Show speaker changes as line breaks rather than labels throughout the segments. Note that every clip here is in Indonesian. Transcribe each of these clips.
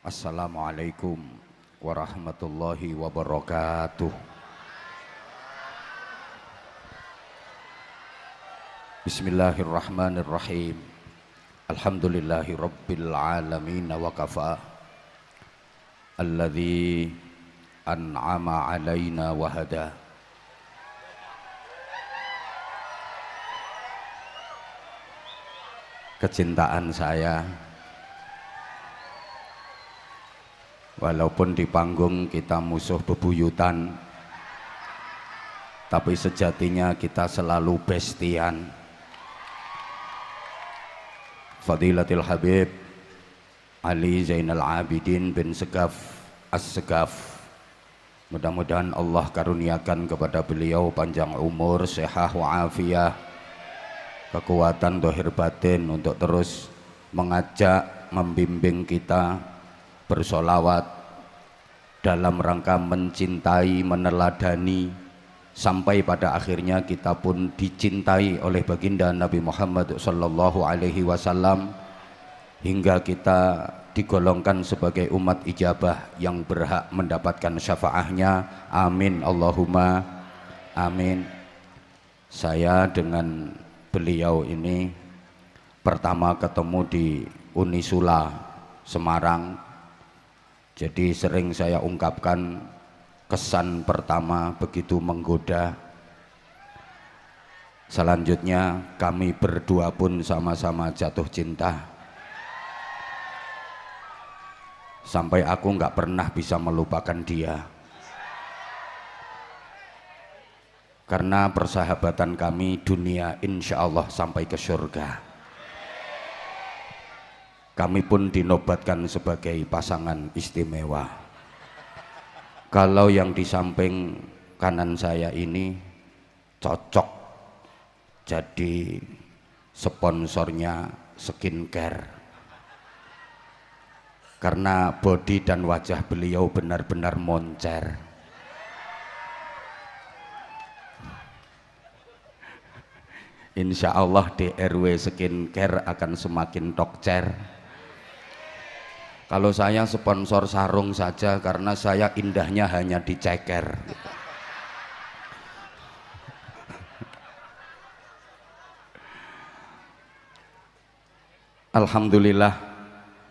Assalamualaikum warahmatullahi wabarakatuh. Bismillahirrahmanirrahim. Alhamdulillahi rabbil alamin wa kafa. Alladzi an'ama alaina wa hada. Kecintaan saya, walaupun di panggung kita musuh bebuyutan, tapi sejatinya kita selalu bestian. Fadilatul Habib Ali Zainal Abidin bin Segaf As-Segaf, mudah-mudahan Allah karuniakan kepada beliau panjang umur, sehat wa'afiyah, kekuatan dohir batin untuk terus mengajak, membimbing kita bersolawat dalam rangka mencintai, meneladani, sampai pada akhirnya kita pun dicintai oleh baginda Nabi Muhammad sallallahu alaihi wasallam, hingga kita digolongkan sebagai umat ijabah yang berhak mendapatkan syafaahnya. Amin Allahumma amin. Saya dengan beliau ini pertama ketemu di Unisula Semarang, jadi sering saya ungkapkan kesan pertama begitu menggoda. Selanjutnya kami berdua pun sama-sama jatuh cinta, sampai aku nggak pernah bisa melupakan dia, karena persahabatan kami dunia insya Allah sampai ke surga. Kami pun dinobatkan sebagai pasangan istimewa. Kalau yang di samping kanan saya ini cocok jadi sponsornya skincare, karena body dan wajah beliau benar-benar moncer. Insya Allah DRW skincare akan semakin tokcer. Kalau saya sponsor sarung saja, karena saya indahnya hanya diceker. Alhamdulillah,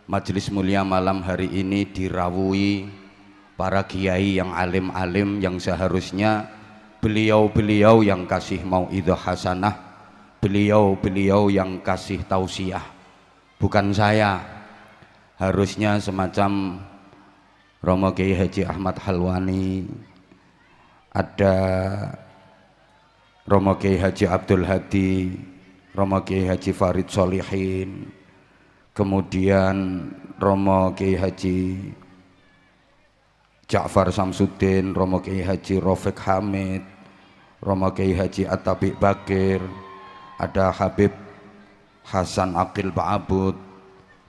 majelis mulia malam hari ini dirawui para kiai yang alim-alim, yang seharusnya beliau-beliau yang kasih mauidhah hasanah, beliau-beliau yang kasih tausiah, bukan saya. Harusnya semacam Romo Kiai Haji Ahmad Halwani, ada Romo Kiai Haji Abdul Hadi, Romo Kiai Haji Farid Solihin, kemudian Romo Kiai Haji Ja'far Samsuddin, Romo Kiai Haji Rafiq Hamid, Romo Kiai Haji At-Tabiq Bakir, ada Habib Hasan Aqil Ba'abud,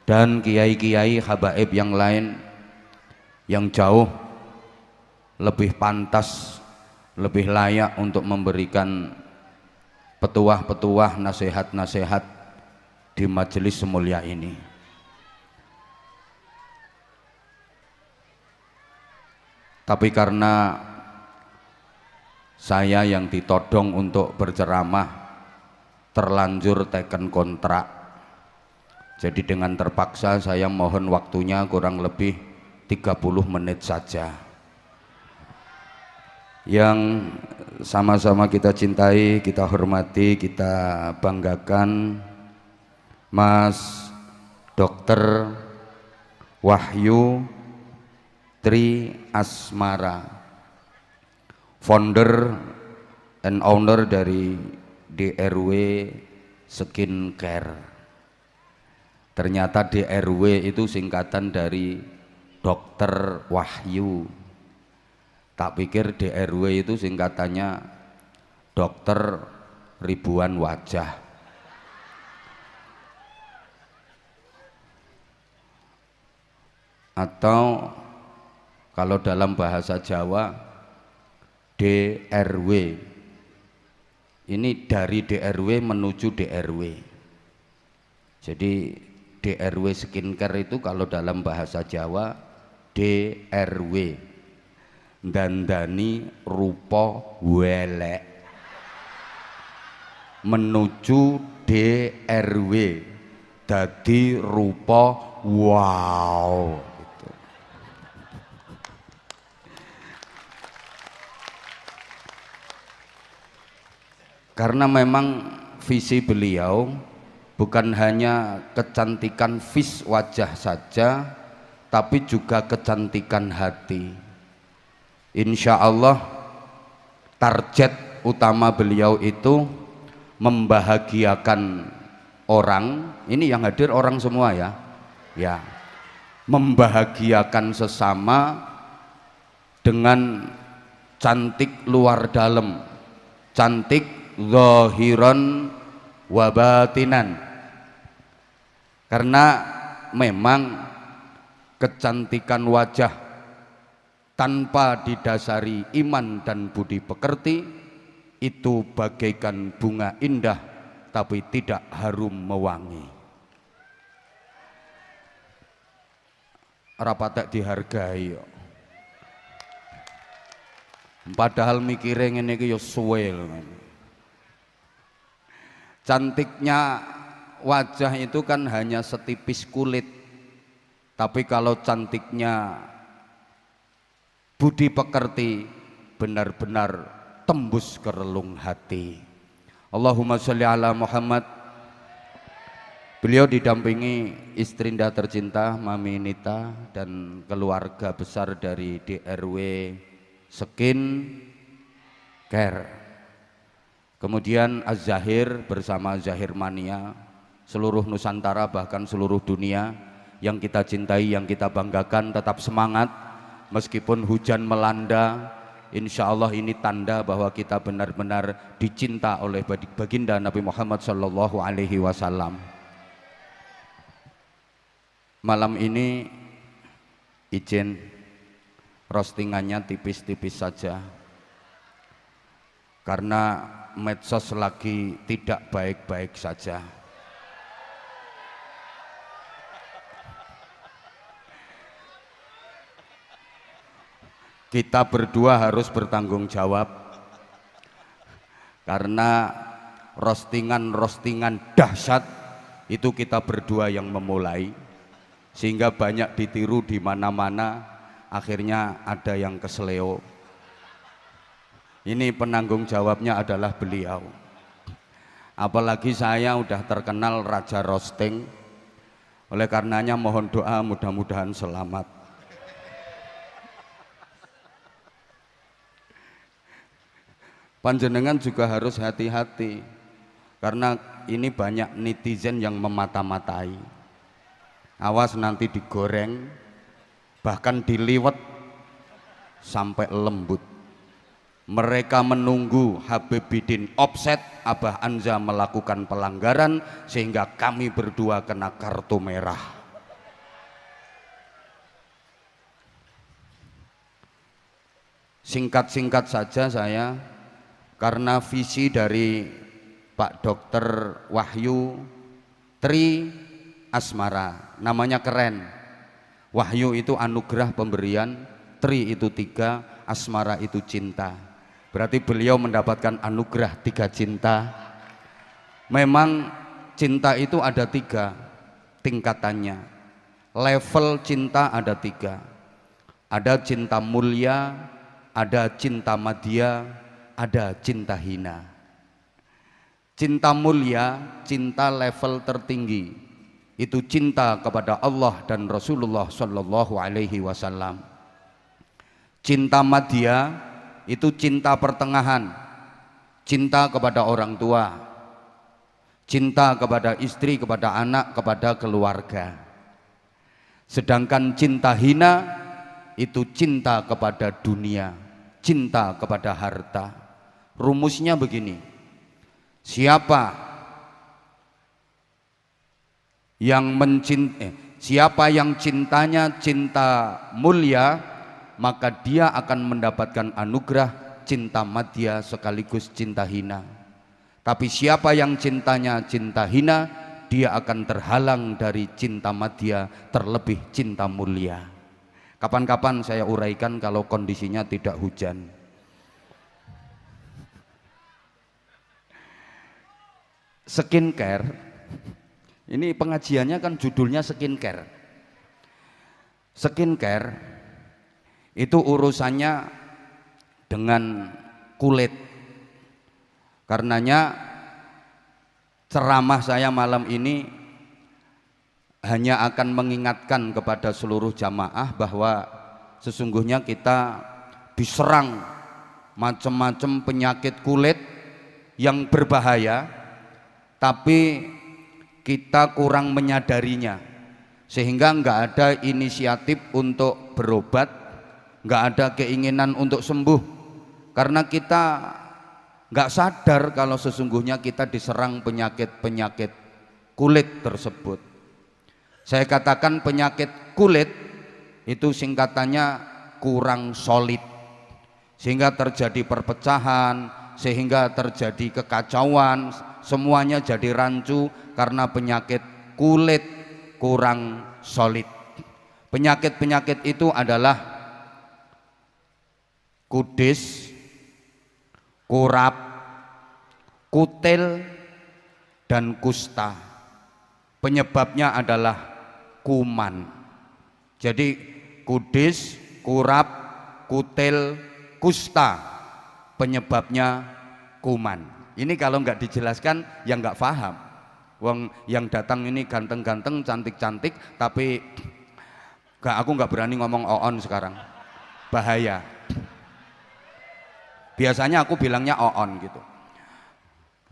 dan kiai-kiai habaib yang lain yang jauh lebih pantas, lebih layak untuk memberikan petuah-petuah, nasihat-nasihat di majelis semulia ini. Tapi karena saya yang ditodong untuk berceramah terlanjur teken kontrak, jadi dengan terpaksa saya mohon waktunya kurang lebih 30 menit saja. Yang sama-sama kita cintai, kita hormati, kita banggakan, Mas Dr. Wahyu Tri Asmara, founder and owner dari DRW Skincare. Ternyata DRW itu singkatan dari Dokter Wahyu. Tak pikir DRW itu singkatannya Dokter Ribuan Wajah. Atau kalau dalam bahasa Jawa DRW, ini dari DRW menuju DRW. Jadi DRW skincare itu kalau dalam bahasa Jawa DRW, dandani rupa welek, menuju DRW dadi rupa wow gitu. Karena memang visi beliau bukan hanya kecantikan vis wajah saja, tapi juga kecantikan hati. Insya Allah target utama beliau itu membahagiakan orang. Ini yang hadir orang semua ya, ya, membahagiakan sesama dengan cantik luar dalam, cantik zahiran wa batinan. Karena memang kecantikan wajah tanpa didasari iman dan budi pekerti itu bagaikan bunga indah tapi tidak harum mewangi. Rapatek dihargai. Padahal mikire ngene iki ya suwe. Cantiknya wajah itu kan hanya setipis kulit, tapi kalau cantiknya budi pekerti benar-benar tembus ke relung hati. Allahumma sholli ala Muhammad. Beliau didampingi istrinda tercinta Mami Nita dan keluarga besar dari DRW Skin Care. Kemudian Az-Zahir bersama Zahir Mania, seluruh Nusantara bahkan seluruh dunia yang kita cintai, yang kita banggakan, tetap semangat meskipun hujan melanda. Insya Allah ini tanda bahwa kita benar-benar dicinta oleh baginda Nabi Muhammad Sallallahu Alaihi Wasallam. Malam ini izin roastingannya tipis-tipis saja karena medsos lagi tidak baik-baik saja. Kita berdua harus bertanggung jawab karena roastingan dahsyat itu kita berdua yang memulai, sehingga banyak ditiru di mana-mana, akhirnya ada yang kesleo. Ini penanggung jawabnya adalah beliau. Apalagi saya udah terkenal raja roasting, oleh karenanya mohon doa mudah-mudahan selamat. Panjenengan juga harus hati-hati karena ini banyak netizen yang memata-matai. Awas nanti digoreng, bahkan diliwet sampai lembut. Mereka menunggu Habib Bidin offset, Abah Anza melakukan pelanggaran sehingga kami berdua kena kartu merah. Singkat-singkat saja saya, karena visi dari Pak Dokter Wahyu Tri Asmara, namanya keren. Wahyu itu anugerah pemberian, Tri itu 3, Asmara itu cinta. Berarti beliau mendapatkan anugerah 3 cinta. Memang cinta itu ada 3 tingkatannya. Level cinta ada 3. Ada cinta mulia, ada cinta madya, ada cinta hina. Cinta mulia, cinta level tertinggi, itu cinta kepada Allah dan Rasulullah Shallallahu Alaihi Wasallam. Cinta madya itu cinta pertengahan, cinta kepada orang tua, cinta kepada istri, kepada anak, kepada keluarga. Sedangkan cinta hina itu cinta kepada dunia, cinta kepada harta. Rumusnya begini, siapa yang cintanya cinta mulia, maka dia akan mendapatkan anugerah cinta madya sekaligus cinta hina. Tapi siapa yang cintanya cinta hina, dia akan terhalang dari cinta madya, terlebih cinta mulia. Kapan-kapan saya uraikan kalau kondisinya tidak hujan. Skincare, ini pengajiannya kan judulnya skincare. Skincare itu urusannya dengan kulit. Karenanya ceramah saya malam ini hanya akan mengingatkan kepada seluruh jamaah bahwa sesungguhnya kita diserang macam-macam penyakit kulit yang berbahaya, tapi kita kurang menyadarinya, sehingga nggak ada inisiatif untuk berobat, nggak ada keinginan untuk sembuh, karena kita nggak sadar kalau sesungguhnya kita diserang penyakit-penyakit kulit tersebut. Saya katakan penyakit kulit itu singkatannya kurang solid, sehingga terjadi perpecahan, sehingga terjadi kekacauan, semuanya jadi rancu karena penyakit kulit kurang solid. Penyakit-penyakit itu adalah kudis, kurap, kutil, dan kusta. Penyebabnya adalah kuman. Jadi kudis, kurap, kutil, kusta, penyebabnya kuman. Ini kalau nggak dijelaskan ya nggak paham. Wong yang datang ini ganteng-ganteng, cantik-cantik, tapi aku nggak berani ngomong oon sekarang, bahaya. Biasanya aku bilangnya oon gitu.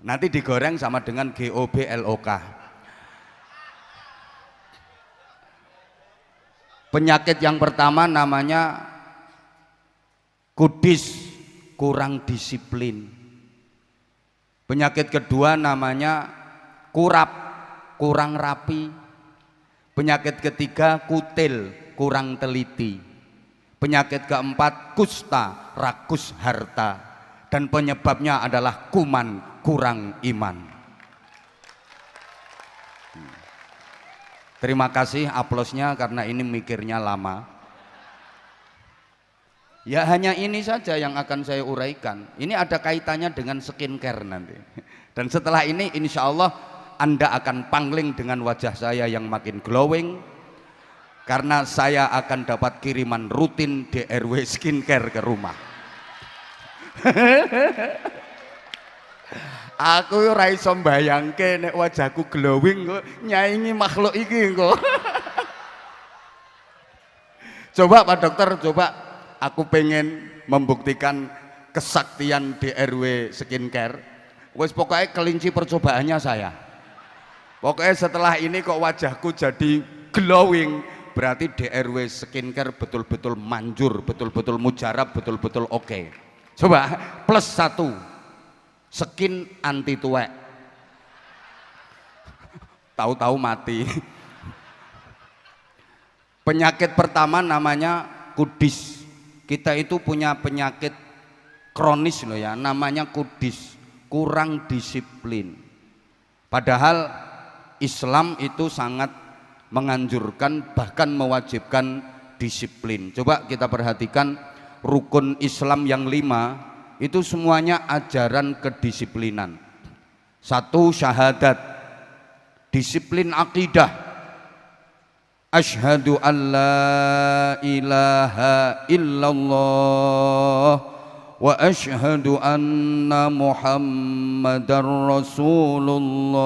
Nanti digoreng sama dengan GOBLOK. Penyakit yang pertama namanya kudis, kurang disiplin. Penyakit kedua namanya kurap, kurang rapi. Penyakit ketiga kutil, kurang teliti. Penyakit keempat kusta, rakus harta. Dan penyebabnya adalah kuman, kurang iman. Terima kasih aplausnya karena ini mikirnya lama. Ya hanya ini saja yang akan saya uraikan. Ini ada kaitannya dengan skincare nanti. Dan setelah ini insya Allah Anda akan pangling dengan wajah saya yang makin glowing, karena saya akan dapat kiriman rutin DRW skincare ke rumah. Aku ora iso mbayangke nek wajahku glowing kok nyaingi makhluk iki kok. Coba Pak Dokter, coba aku pengen membuktikan kesaktian DRW skincare. Wes pokoknya kelinci percobaannya saya. Pokoknya setelah ini kok wajahku jadi glowing, berarti DRW skincare betul-betul manjur, betul-betul mujarab, betul-betul oke. Coba plus 1. Skin anti tuwek. Tahu-tahu mati. Penyakit pertama namanya kudis. Kita itu punya penyakit kronis loh ya, namanya kudis, kurang disiplin. Padahal Islam itu sangat menganjurkan, bahkan mewajibkan disiplin. Coba kita perhatikan rukun Islam yang 5 itu semuanya ajaran kedisiplinan. 1 syahadat, disiplin akidah. Asyhadu an la ilaha illallah wa asyhadu anna Muhammadar Rasulullah.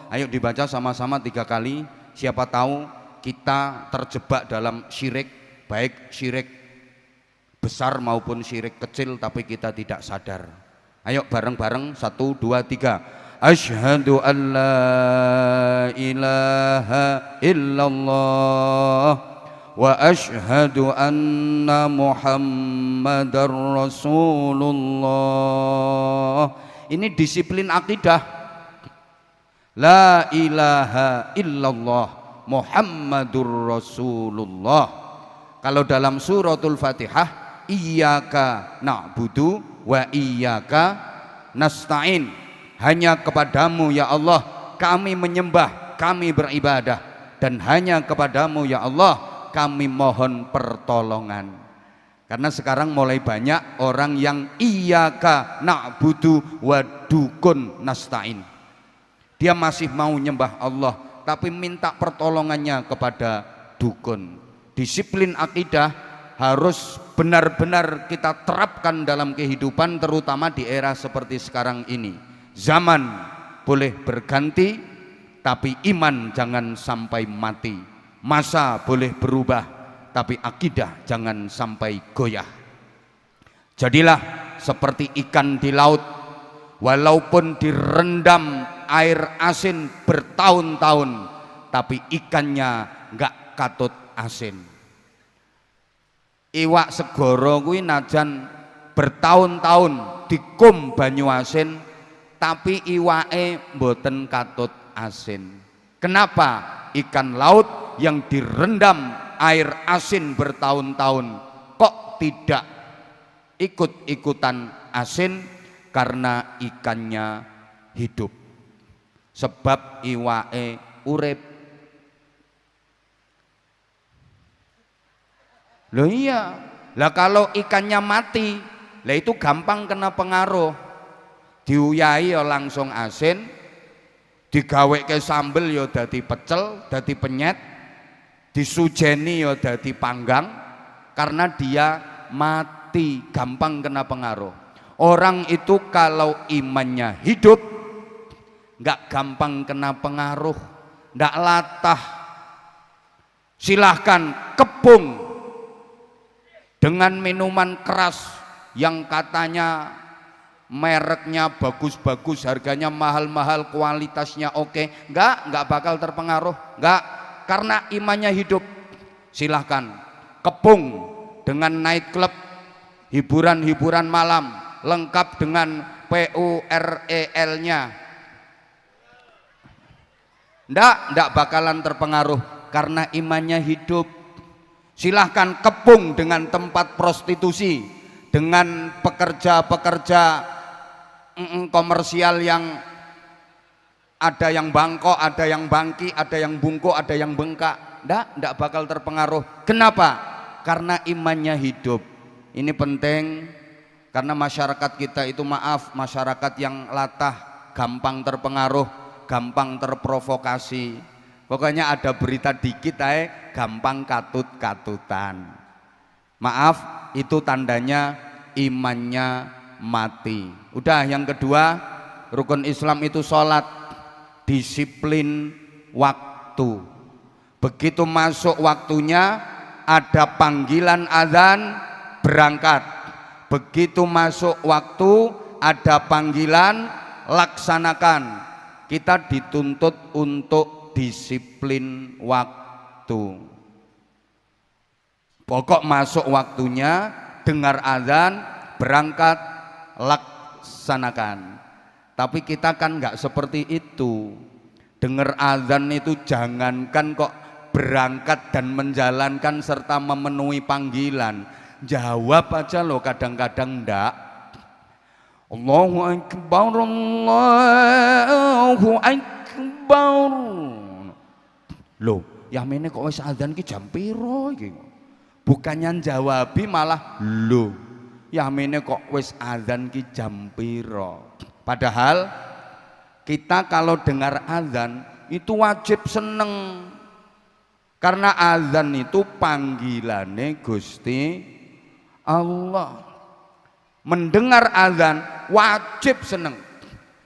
Ayo dibaca sama-sama 3 kali. Siapa tahu kita terjebak dalam syirik, baik syirik besar maupun syirik kecil, tapi kita tidak sadar. Ayo bareng-bareng 1, 2, 3. Asyhadu an la ilaha illallah wa asyhadu anna Muhammadar Rasulullah. Ini disiplin akidah. La ilaha illallah Muhammadur Rasulullah. Kalau dalam suratul Fatihah, iyyaka na'budu wa iyyaka nasta'in, hanya kepadamu ya Allah kami menyembah, kami beribadah, dan hanya kepadamu ya Allah kami mohon pertolongan. Karena sekarang mulai banyak orang yang iyyaka na'budu wa dukun nasta'in. Dia masih mau nyembah Allah tapi minta pertolongannya kepada dukun. Disiplin akidah harus benar-benar kita terapkan dalam kehidupan, terutama di era seperti sekarang ini. Zaman boleh berganti tapi iman jangan sampai mati. Masa boleh berubah tapi akidah jangan sampai goyah. Jadilah seperti ikan di laut, walaupun direndam air asin bertahun-tahun tapi ikannya enggak katut asin. Iwak segoro kuwi najan bertahun-tahun dikum banyu asin tapi iwake mboten katut asin. Kenapa? Ikan laut yang direndam air asin bertahun-tahun kok tidak ikut-ikutan asin? Karena ikannya hidup, sebab iwake urip. Loh iya, lah kalau ikannya mati, lah itu gampang kena pengaruh. Diuyahi ya langsung asin, digaweke sambel ya dadi pecel, dadi penyet, disujeni ya dadi panggang, karena dia mati, gampang kena pengaruh. Orang itu kalau imannya hidup nggak gampang kena pengaruh, nggak latah. Silahkan kepung dengan minuman keras yang katanya mereknya bagus-bagus, harganya mahal-mahal, kualitasnya oke, nggak bakal terpengaruh, nggak, karena imannya hidup. Silahkan kepung dengan night club, hiburan-hiburan malam lengkap dengan PUREL-nya, nggak bakalan terpengaruh karena imannya hidup. Silahkan kepung dengan tempat prostitusi, dengan pekerja-pekerja komersial yang ada yang bangkok, ada yang bangki, ada yang bungkuk, ada yang bengkak. Nggak bakal terpengaruh. Kenapa? Karena imannya hidup. Ini penting karena masyarakat kita itu, maaf, masyarakat yang latah, gampang terpengaruh, gampang terprovokasi. Pokoknya ada berita dikit gampang katut-katutan. Maaf, itu tandanya imannya mati. Udah, yang kedua, rukun Islam itu sholat, disiplin waktu. Begitu masuk waktunya, ada panggilan azan, berangkat. Begitu masuk waktu, ada panggilan, laksanakan. Kita dituntut untuk disiplin waktu. Pokok masuk waktunya, dengar azan, berangkat, laksanakan. Tapi kita kan nggak seperti itu. Dengar azan itu jangankan kok berangkat dan menjalankan serta memenuhi panggilan, jawab aja loh kadang-kadang ndak. Allahu Akbar, Allahu Akbar. Loh, yang ini kok wis azan ki jam piro iki? Bukannya jawabi malah loh, yang ini kok wis azan ki jam piro? Padahal kita kalau dengar azan itu wajib seneng, karena azan itu panggilane Gusti Allah. Mendengar azan wajib seneng.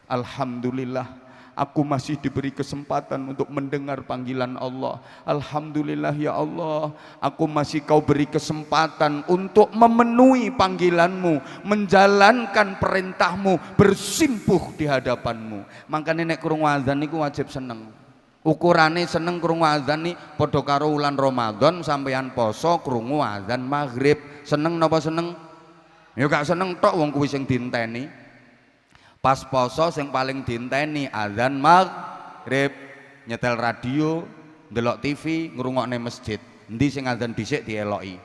Alhamdulillah, aku masih diberi kesempatan untuk mendengar panggilan Allah. Alhamdulillah ya Allah, aku masih kau beri kesempatan untuk memenuhi panggilanmu, menjalankan perintahmu, bersimpuh di hadapanmu. Makanya nek krungu azan niku wajib seneng. Ukurane seneng krungu azan nih padha karo wulan Ramadan sampeyan poso krungu azan maghrib. Seneng napa seneng? Ya gak seneng tok, wong kuwi sing dienteni. Pas poso sing paling dienteni azan maghrib, nyetel radio, ndelok TV, ngrungokne masjid. Endi sing azan dhisik dieloki.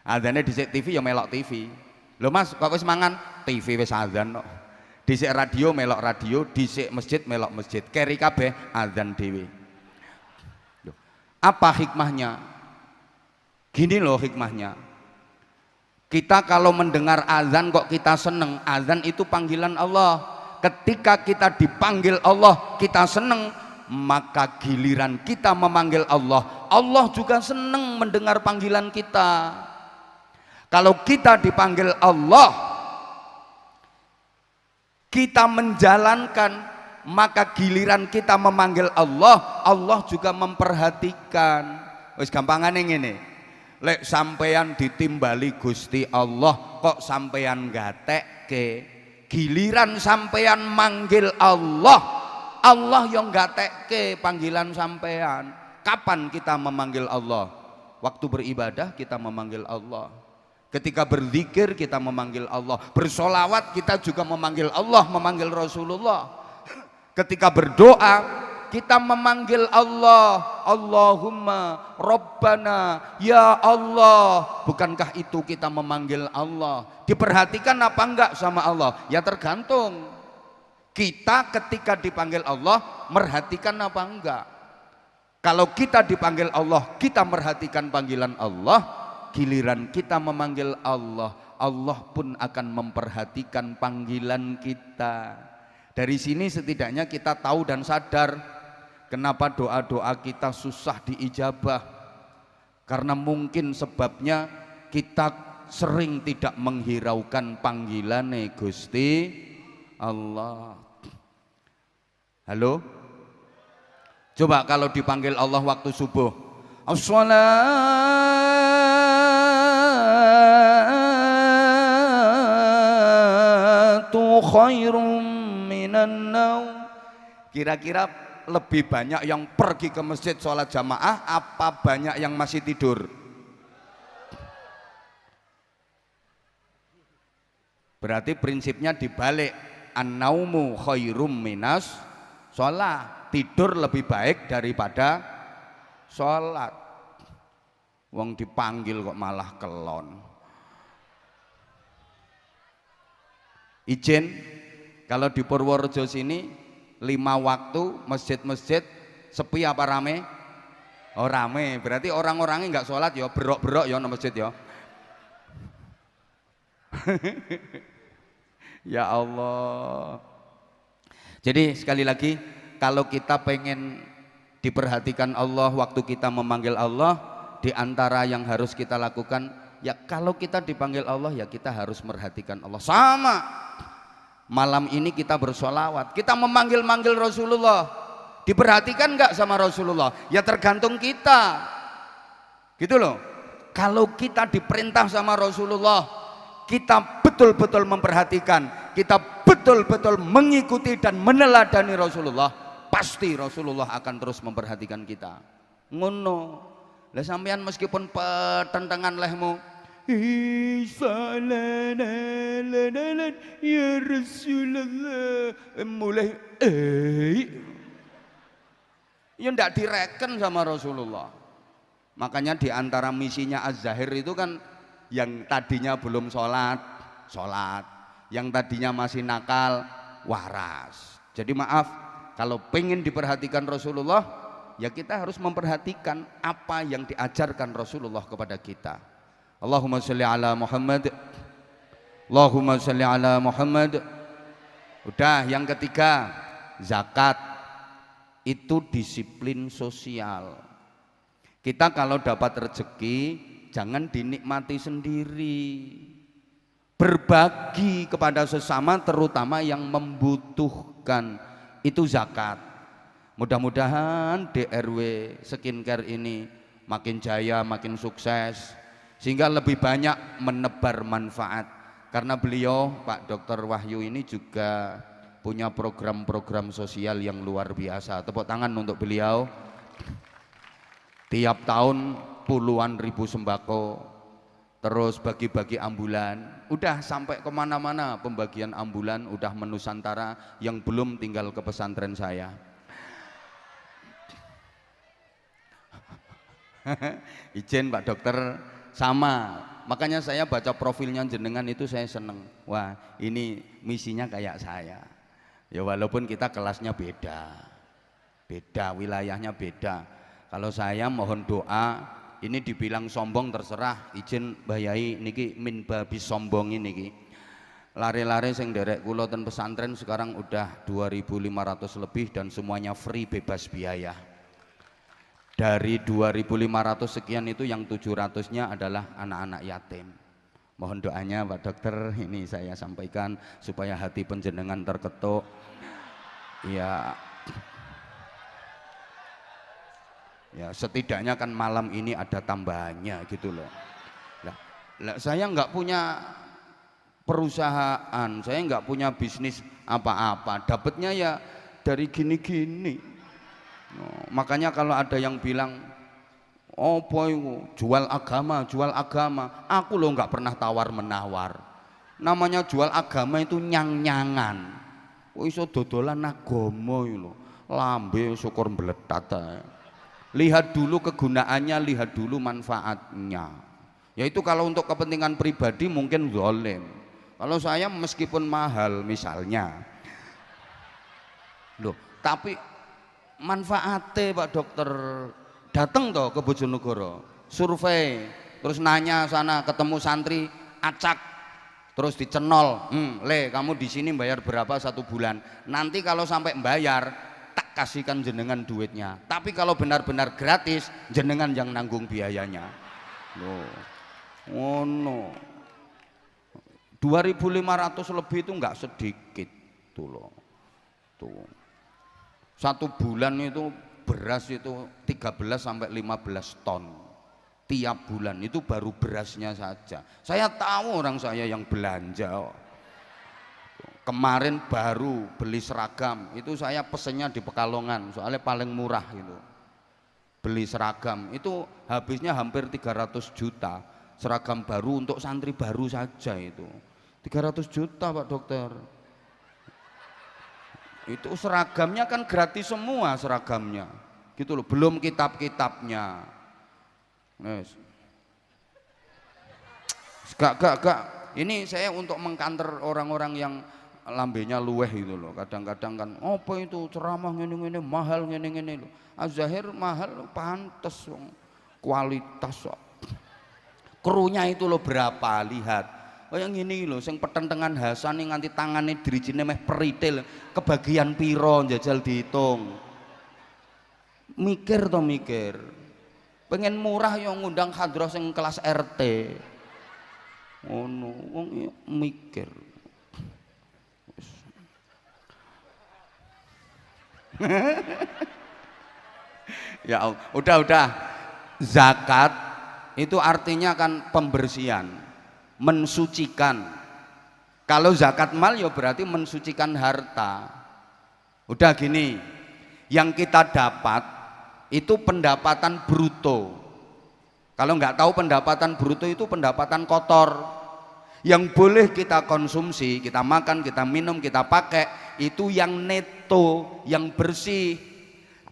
Azane dhisik TV ya melok TV. Lho Mas, kok wis mangan? TV wis azan kok. Dhisik radio melok radio, dhisik masjid melok masjid, keri kabeh adzan dhewe. Apa hikmahnya? Gini loh hikmahnya. Kita kalau mendengar azan kok kita seneng. Azan itu panggilan Allah. Ketika kita dipanggil Allah, kita seneng, maka giliran kita memanggil Allah, Allah juga seneng mendengar panggilan kita. Kalau kita dipanggil Allah, kita menjalankan, maka giliran kita memanggil Allah, Allah juga memperhatikan. Wis gampangane ngene. Lek sampeyan ditimbali Gusti Allah kok sampeyan gatekke, giliran sampeyan manggil Allah, Allah yang gatekke panggilan sampeyan. Kapan kita memanggil Allah? Waktu beribadah kita memanggil Allah, ketika berzikir kita memanggil Allah, bersolawat kita juga memanggil Allah, memanggil Rasulullah. Ketika berdoa kita memanggil Allah, Allahumma Rabbana, ya Allah. Bukankah itu kita memanggil Allah? Diperhatikan apa enggak sama Allah? Ya tergantung. Kita ketika dipanggil Allah, merhatikan apa enggak? Kalau kita dipanggil Allah, kita merhatikan panggilan Allah, giliran kita memanggil Allah, Allah pun akan memperhatikan panggilan kita. Dari sini setidaknya kita tahu dan sadar kenapa doa-doa kita susah diijabah, karena mungkin sebabnya kita sering tidak menghiraukan panggilan Gusti Allah. Halo? Coba kalau dipanggil Allah waktu subuh, as-salatu khairum minan naum. Kira-kira lebih banyak yang pergi ke masjid sholat jamaah apa banyak yang masih tidur? Berarti prinsipnya dibalik, an-naumu khairum minas sholat. Tidur lebih baik daripada sholat. Wong dipanggil kok malah kelon. Izin, kalau di Purworejo sini 5 waktu masjid-masjid sepi apa rame? Oh rame, berarti orang-orangnya nggak sholat ya, berok-berok ya di masjid ya. Ya Allah. Jadi sekali lagi, kalau kita pengen diperhatikan Allah waktu kita memanggil Allah, di antara yang harus kita lakukan, ya kalau kita dipanggil Allah ya kita harus merhatikan Allah. Sama malam ini kita bersolawat, kita memanggil-manggil Rasulullah, diperhatikan nggak sama Rasulullah? Ya tergantung kita, gitu loh. Kalau kita diperintah sama Rasulullah, kita betul-betul memperhatikan, kita betul-betul mengikuti dan meneladani Rasulullah, pasti Rasulullah akan terus memperhatikan kita. Ngono. Lah sampean meskipun pertentangan lehmu, ya Rasulullah, mulai ya ndak direken sama Rasulullah. Makanya di antara misinya Az-Zahir itu kan, yang tadinya belum sholat, yang tadinya masih nakal, waras. Jadi maaf, kalau pengen diperhatikan Rasulullah, ya kita harus memperhatikan apa yang diajarkan Rasulullah kepada kita. Allahumma sholli ala Muhammad, Allahumma sholli ala Muhammad. Udah, yang ketiga, zakat itu disiplin sosial. Kita kalau dapat rezeki jangan dinikmati sendiri, berbagi kepada sesama, terutama yang membutuhkan, itu zakat. Mudah-mudahan DRW skincare ini makin jaya, makin sukses, sehingga lebih banyak menebar manfaat. Karena beliau, Pak Dr. Wahyu ini juga punya program-program sosial yang luar biasa. Tepuk tangan untuk beliau. Tiap tahun puluhan ribu sembako, terus bagi-bagi ambulan, udah sampai kemana-mana pembagian ambulan, udah menusantara. Yang belum tinggal ke pesantren saya. Izin Pak Dokter, sama Makanya saya baca profilnya jenengan itu saya seneng. Wah, ini misinya kayak saya. Ya walaupun kita kelasnya beda, wilayahnya beda. Kalau saya mohon doa, ini dibilang sombong terserah, izin Mbah Yai niki min babi sombong ini. Lare-lare sing derek kula ten pesantren sekarang udah 2.500 lebih dan semuanya free bebas biaya. Dari 2.500 sekian itu yang 700-nya adalah anak-anak yatim. Mohon doanya Pak Dokter, ini saya sampaikan supaya hati penjenengan terketuk. Ya, setidaknya kan malam ini ada tambahannya gitu loh. Saya nggak punya perusahaan, saya nggak punya bisnis apa-apa, dapatnya ya dari gini-gini. Makanya kalau ada yang bilang, oh boy, jual agama, aku loh nggak pernah tawar menawar. Namanya jual agama itu nyang-nyangan. Oh iso dodolan agama lo, lambe syukur mbletat. Lihat dulu kegunaannya, lihat dulu manfaatnya. Yaitu kalau untuk kepentingan pribadi mungkin zalim. Kalau saya meskipun mahal misalnya, loh, tapi manfaatnya Pak Dokter, datang toh ke Bojonegoro, survei, terus nanya sana ketemu santri, acak, terus dicenol, le kamu di sini bayar berapa 1 bulan, nanti kalau sampai bayar tak kasihkan jenengan duitnya, tapi kalau benar-benar gratis jenengan yang nanggung biayanya. Loh, oh no, 2.500 lebih itu nggak sedikit tuh loh, tuh. 1 bulan itu beras itu 13 sampai 15 ton tiap bulan, itu baru berasnya saja. Saya tahu orang saya yang belanja. Kemarin baru beli seragam, itu saya pesennya di Pekalongan soalnya paling murah itu. Beli seragam itu habisnya hampir 300 juta. Seragam baru untuk santri baru saja itu 300 juta Pak Dokter. Itu seragamnya kan gratis semua seragamnya gitu loh, belum kitab-kitabnya. Gak ini saya untuk mengkanter orang-orang yang lambenya luweh itu loh. Kadang-kadang kan apa itu ceramah ngene-ngene mahal ngene-ngene loh. Az-Zahir mahal pantes kualitas krunya itu loh berapa, lihat. Oh yang ini loh, sing petentengan Hasan nih nganti tangannya dirijine meh peritil, kebagian piro jajal dihitung. Mikir toh mikir, pengen murah yang ngundang hadroh sing kelas RT. Oh no, mikir. Ya Allah, udah. Zakat itu artinya kan pembersihan, mensucikan. Kalau zakat mal ya berarti mensucikan harta. Udah gini, yang kita dapat itu pendapatan bruto. Kalau nggak tahu pendapatan bruto itu pendapatan kotor. Yang boleh kita konsumsi, kita makan, kita minum, kita pakai itu yang neto, yang bersih.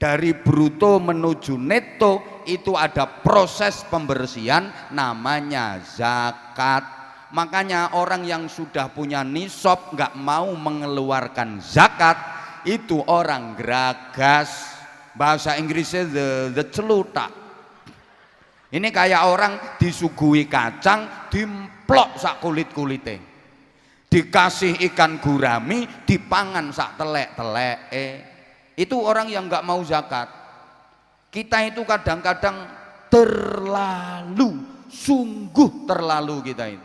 Dari bruto menuju neto itu ada proses pembersihan namanya zakat. Makanya orang yang sudah punya nisab nggak mau mengeluarkan zakat itu orang geragas, bahasa Inggrisnya the celutak. Ini kayak orang disuguhi kacang dimplok sak kulit-kulite, dikasih ikan gurami dipangan sak telek-telek. Itu orang yang nggak mau zakat. Kita itu kadang-kadang terlalu, sungguh terlalu kita ini.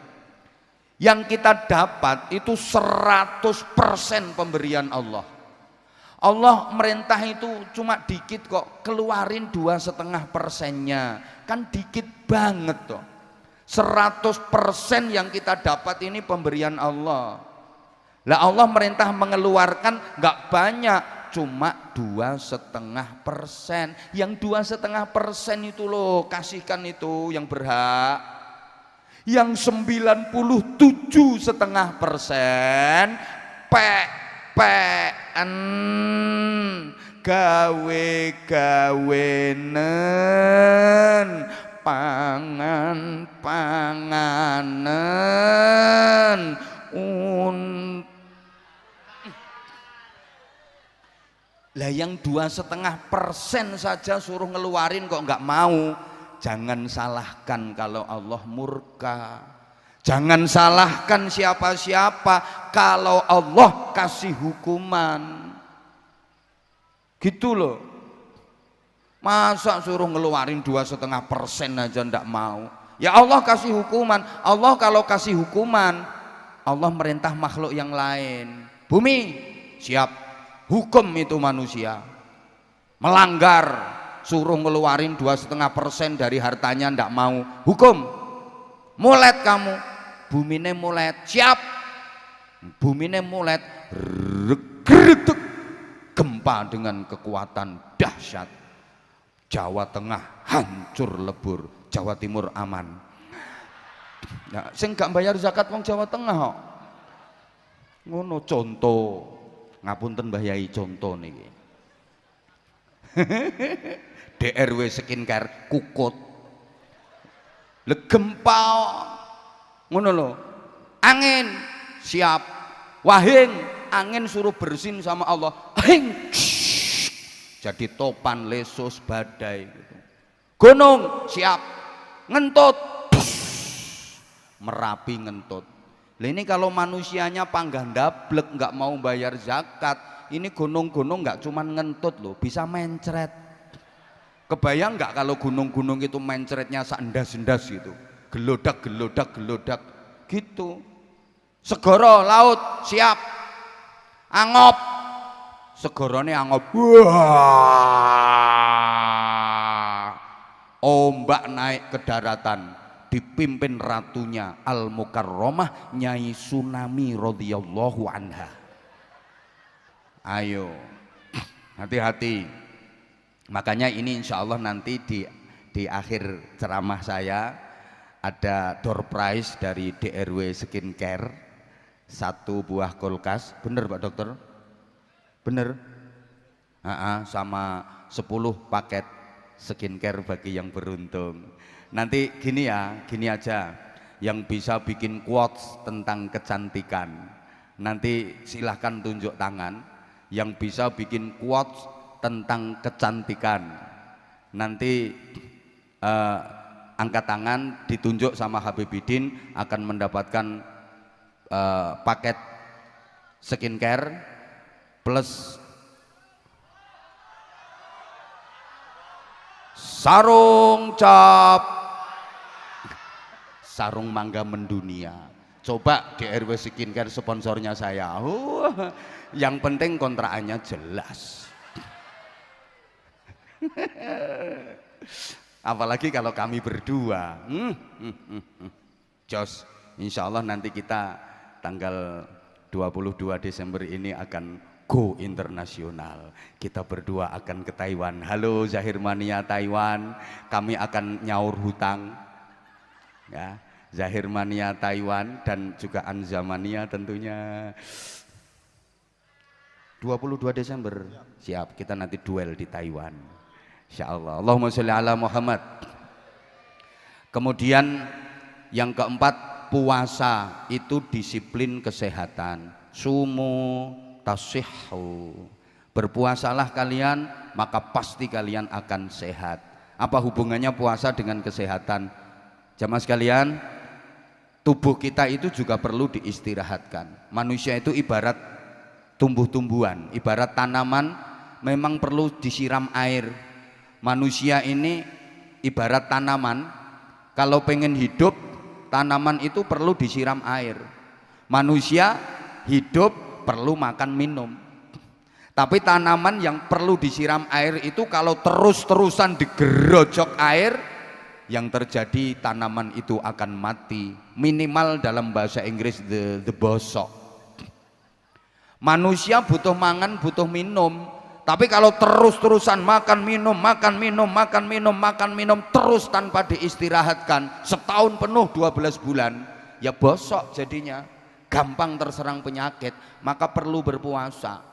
Yang kita dapat itu 100% pemberian Allah. Allah merintah itu cuma dikit kok, keluarin 2,5%-nya, kan dikit banget toh. 100% yang kita dapat ini pemberian Allah. Lah Allah merintah mengeluarkan nggak banyak, cuma 2,5%. Yang 2,5% itu loh kasihkan itu yang berhak. Yang 97,5% pean gawe-gawenen panganan lah yang 2,5% saja suruh ngeluarin kok nggak mau. Jangan salahkan kalau Allah murka, jangan salahkan siapa-siapa kalau Allah kasih hukuman gitu loh. Masa suruh ngeluarin 2,5% aja ndak mau. Ya Allah kasih hukuman. Allah kalau kasih hukuman, Allah merintah makhluk yang lain. Bumi siap hukum itu manusia melanggar, suruh ngeluarin 2,5% dari hartanya ndak mau, hukum mulet kamu. Bumine mulet, siap. Bumine mulet, regredeg, gempa dengan kekuatan dahsyat. Jawa Tengah hancur lebur, Jawa Timur aman. Nah, sing gak bayar zakat wong Jawa Tengah kok. Ngono contoh. Ngapunten Mbah Yai contoh niki. DRW skincare kukut. Le gempa ngono lho. Angin siap. Wahing angin suruh bersin sama Allah. Hing. Jadi topan, lesus, badai gitu. Gunung siap. Ngentut. Merapi ngentut. Lah ini kalau manusianya panggah ndablek nggak mau bayar zakat, ini gunung-gunung nggak cuman ngentut loh, bisa mencret. Kebayang nggak kalau gunung-gunung itu mencretnya sandas-sandas gitu, gelodak gitu. Segoro laut siap, angop, segorone angop, wah, ombak naik ke daratan. Dipimpin ratunya Al-Mukarramah Nyai Tsunami radhiyallahu anha. Ayo hati-hati. Makanya ini insya Allah nanti di akhir ceramah saya ada door prize dari DRW Skincare, 1 buah kulkas. Bener Pak Dokter? Bener? Sama 10 paket skincare bagi yang beruntung. Nanti gini aja, yang bisa bikin quotes tentang kecantikan nanti silahkan tunjuk tangan. Yang bisa bikin quotes tentang kecantikan nanti angkat tangan, ditunjuk sama Habibidin, akan mendapatkan paket skincare plus sarung cap, sarung mangga mendunia. Coba DRW Skincare sponsornya saya. Yang penting kontrakannya jelas. Apalagi kalau kami berdua. Jos, insya Allah nanti kita tanggal 22 Desember ini akan go internasional. Kita berdua akan ke Taiwan. Halo Zahir Mania Taiwan, kami akan nyaur hutang ya. Zahir Mania Taiwan dan juga Anza Mania tentunya 22 Desember siap, kita nanti duel di Taiwan insyaallah. Allahumma sholli ala Muhammad. Kemudian yang keempat, puasa itu disiplin kesehatan. Sumu tasihhu, berpuasalah kalian maka pasti kalian akan sehat. Apa hubungannya puasa dengan kesehatan? Jamaah sekalian, tubuh kita itu juga perlu diistirahatkan. Manusia itu ibarat tumbuh-tumbuhan, ibarat tanaman, memang perlu disiram air. Manusia ini ibarat tanaman, kalau pengen hidup tanaman itu perlu disiram air. Manusia hidup perlu makan minum. Tapi tanaman yang perlu disiram air itu kalau terus-terusan digerojok air, yang terjadi tanaman itu akan mati, minimal dalam bahasa Inggris the bosok. Manusia butuh mangan, butuh minum, tapi kalau terus-terusan makan minum terus tanpa diistirahatkan setahun penuh 12 bulan, ya bosok jadinya, gampang terserang penyakit. Maka perlu berpuasa.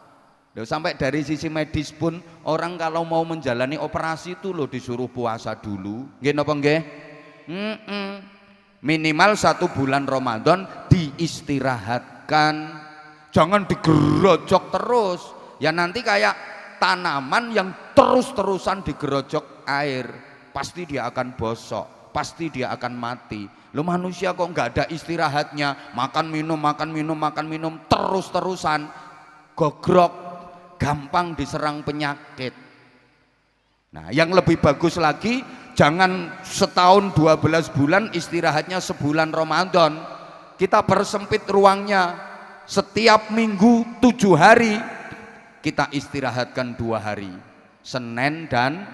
Sampai dari sisi medis pun orang kalau mau menjalani operasi itu loh disuruh puasa dulu. Nggih napa nggih? Minimal 1 bulan Ramadan diistirahatkan, jangan digerojok terus. Ya nanti kayak tanaman yang terus-terusan digerojok air, pasti dia akan bosok, pasti dia akan mati. Lo manusia kok nggak ada istirahatnya, makan minum terus-terusan, gogrok, gampang diserang penyakit. Nah yang lebih bagus lagi, jangan setahun 12 bulan, istirahatnya sebulan Ramadan. Kita persempit ruangnya, setiap minggu 7 hari kita istirahatkan 2 hari, Senin dan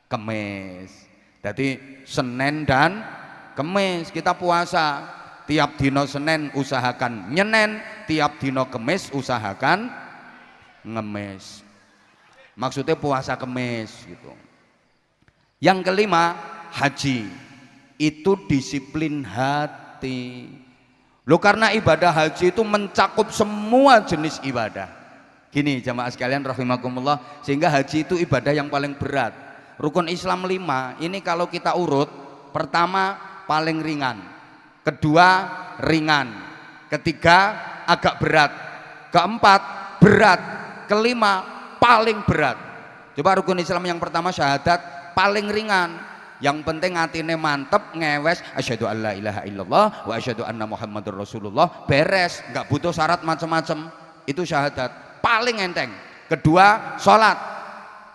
Kemis. Jadi Senin dan Kemis kita puasa, tiap dino Senin usahakan nyenen, tiap dino Kemis usahakan ngemis. Maksudnya puasa Kemis gitu. Yang kelima, haji. Itu disiplin hati. Loh karena ibadah haji itu mencakup semua jenis ibadah. Gini jamaah sekalian rahimakumullah, sehingga haji itu ibadah yang paling berat. Rukun Islam 5, ini kalau kita urut, pertama paling ringan, kedua ringan, ketiga agak berat, keempat berat, kelima paling berat. Coba rukun Islam yang pertama syahadat, paling ringan, yang penting atine mantep, ngewes asyhadu alla ilaha illallah wa asyhadu anna muhammadur rasulullah, beres, nggak butuh syarat macam-macam. Itu syahadat paling enteng. Kedua sholat,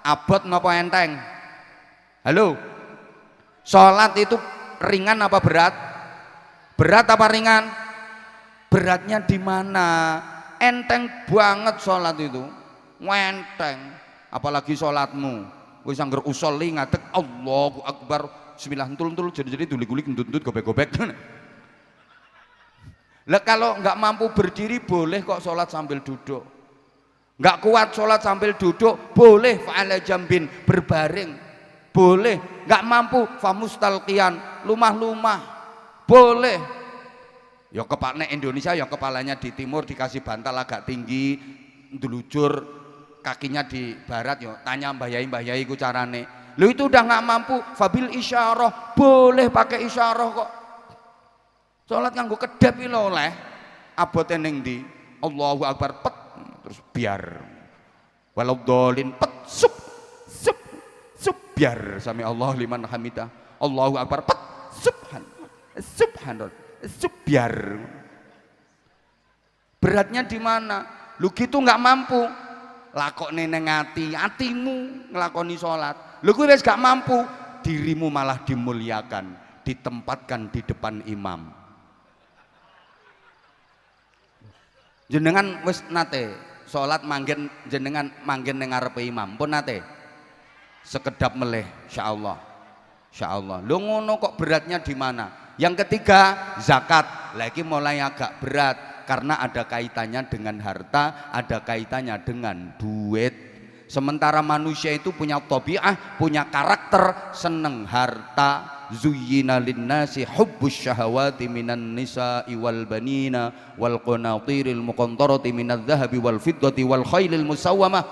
abot nopo enteng? Halo, sholat itu ringan apa berat? Berat apa ringan? Beratnya di mana? Enteng banget sholat itu, enteng. Apalagi sholatmu wis angger usolli ngadeg Allahu Akbar bismillah entul-entul jadi gulik-gulik ndut-ndut gobek-gobek. Lah kalau nggak mampu berdiri boleh kok sholat sambil duduk. Nggak kuat sholat sambil duduk boleh, fa'ala jambin berbaring boleh. Nggak mampu famustalqian lumah-lumah boleh. Ya kepalanya Indonesia, ya kepalanya di timur dikasih bantal agak tinggi, ndelujur, kakinya di barat, yo tanya mbah yai ku carane. Lu itu udah nggak mampu, fabil isyarah boleh pakai isyarah kok. Sholat nganggo kedap iki lho oleh. Abote ning ndi? Allahu Akbar pet terus biar. Walau dolin pet sup biar sami Allah liman hamidah. Allahu Akbar pet subhanallah biar. Beratnya di mana? Lu gitu nggak mampu. Lakok neneng hatimu ngelakoni sholat. Lu wis gak mampu, dirimu malah dimuliakan, ditempatkan di depan imam. Jenengan wis nate sholat manggen, jenengan manggen ning ngarepe imam pun nate sekedap meleh, insyaallah insyaallah. Lu ngono kok beratnya di mana? Yang ketiga zakat, lagi mulai agak berat karena ada kaitannya dengan harta, ada kaitannya dengan duit. Sementara manusia itu punya tabi'ah, punya karakter seneng harta. Zuyyina linnasi hubbus syahawati minan nisa'i wal banina wal qanatiril muqantarati minadh dhahabi wal fiddati wal khailil musawwamah.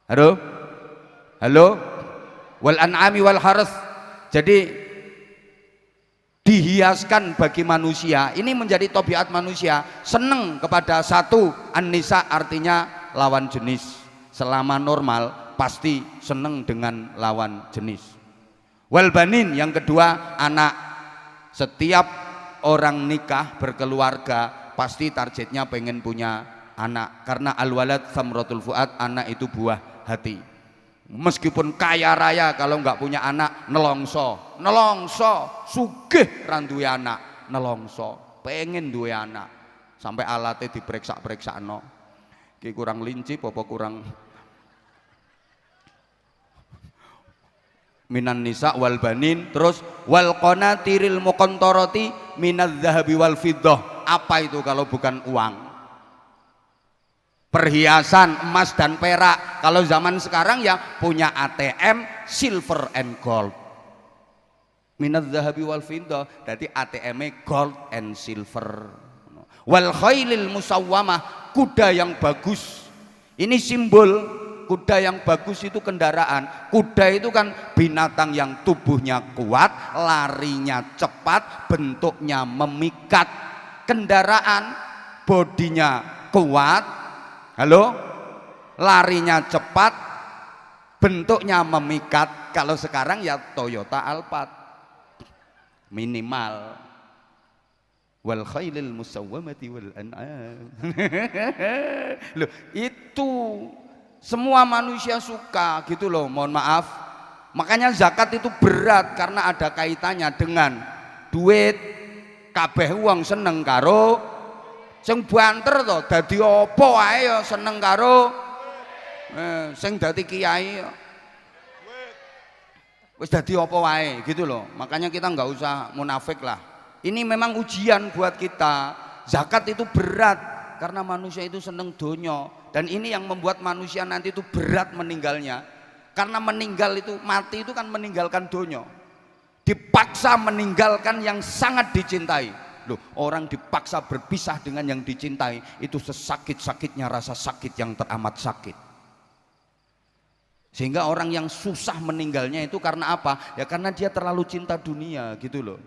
Halo? Halo? Wal an'ami wal haras. Jadi dihiaskan bagi manusia, ini menjadi tabiat manusia, seneng kepada satu, an-nisa artinya lawan jenis. Selama normal pasti seneng dengan lawan jenis. Wal banin yang kedua anak. Setiap orang nikah berkeluarga pasti targetnya pengen punya anak, karena al-walad samratul fuad, anak itu buah hati. Meskipun kaya raya kalau nggak punya anak nelongso sugih randuwe anak nelongso, pengen duwe anak sampai alatnya diperiksa no. Ki kurang linci apa kurang. Minan nisa wal banin, terus wal qanatiril muqantarati minadz dzahabi wal fiddah. Apa itu kalau bukan uang? Perhiasan emas dan perak. Kalau zaman sekarang ya punya ATM silver and gold. Minadz dzahabi wal fiddah, berarti ATM-nya gold and silver. Wal khailil musawwamah, kuda yang bagus. Ini simbol kuda yang bagus itu kendaraan. Kuda itu kan binatang yang tubuhnya kuat, larinya cepat, bentuknya memikat. Kendaraan bodinya kuat, halo, larinya cepat, bentuknya memikat. Kalau sekarang ya Toyota Alphard minimal, wal khailil musawwamati wal an'am. Loh, itu semua manusia suka gitu loh, mohon maaf. Makanya zakat itu berat karena ada kaitannya dengan duit. Kabeh wong seneng karo sing banter to, dadi apa wae ya seneng karo sing dadi kiai ya wis dadi apa wae gitu loh. Makanya kita nggak usah munafik lah. Ini memang ujian buat kita. Zakat itu berat karena manusia itu seneng donya, dan ini yang membuat manusia nanti itu berat meninggalnya. Karena meninggal itu, mati itu kan meninggalkan donya, dipaksa meninggalkan yang sangat dicintai. Loh, orang dipaksa berpisah dengan yang dicintai itu sesakit-sakitnya rasa sakit yang teramat sakit. Sehingga orang yang susah meninggalnya itu karena apa? Ya karena dia terlalu cinta dunia gitu loh.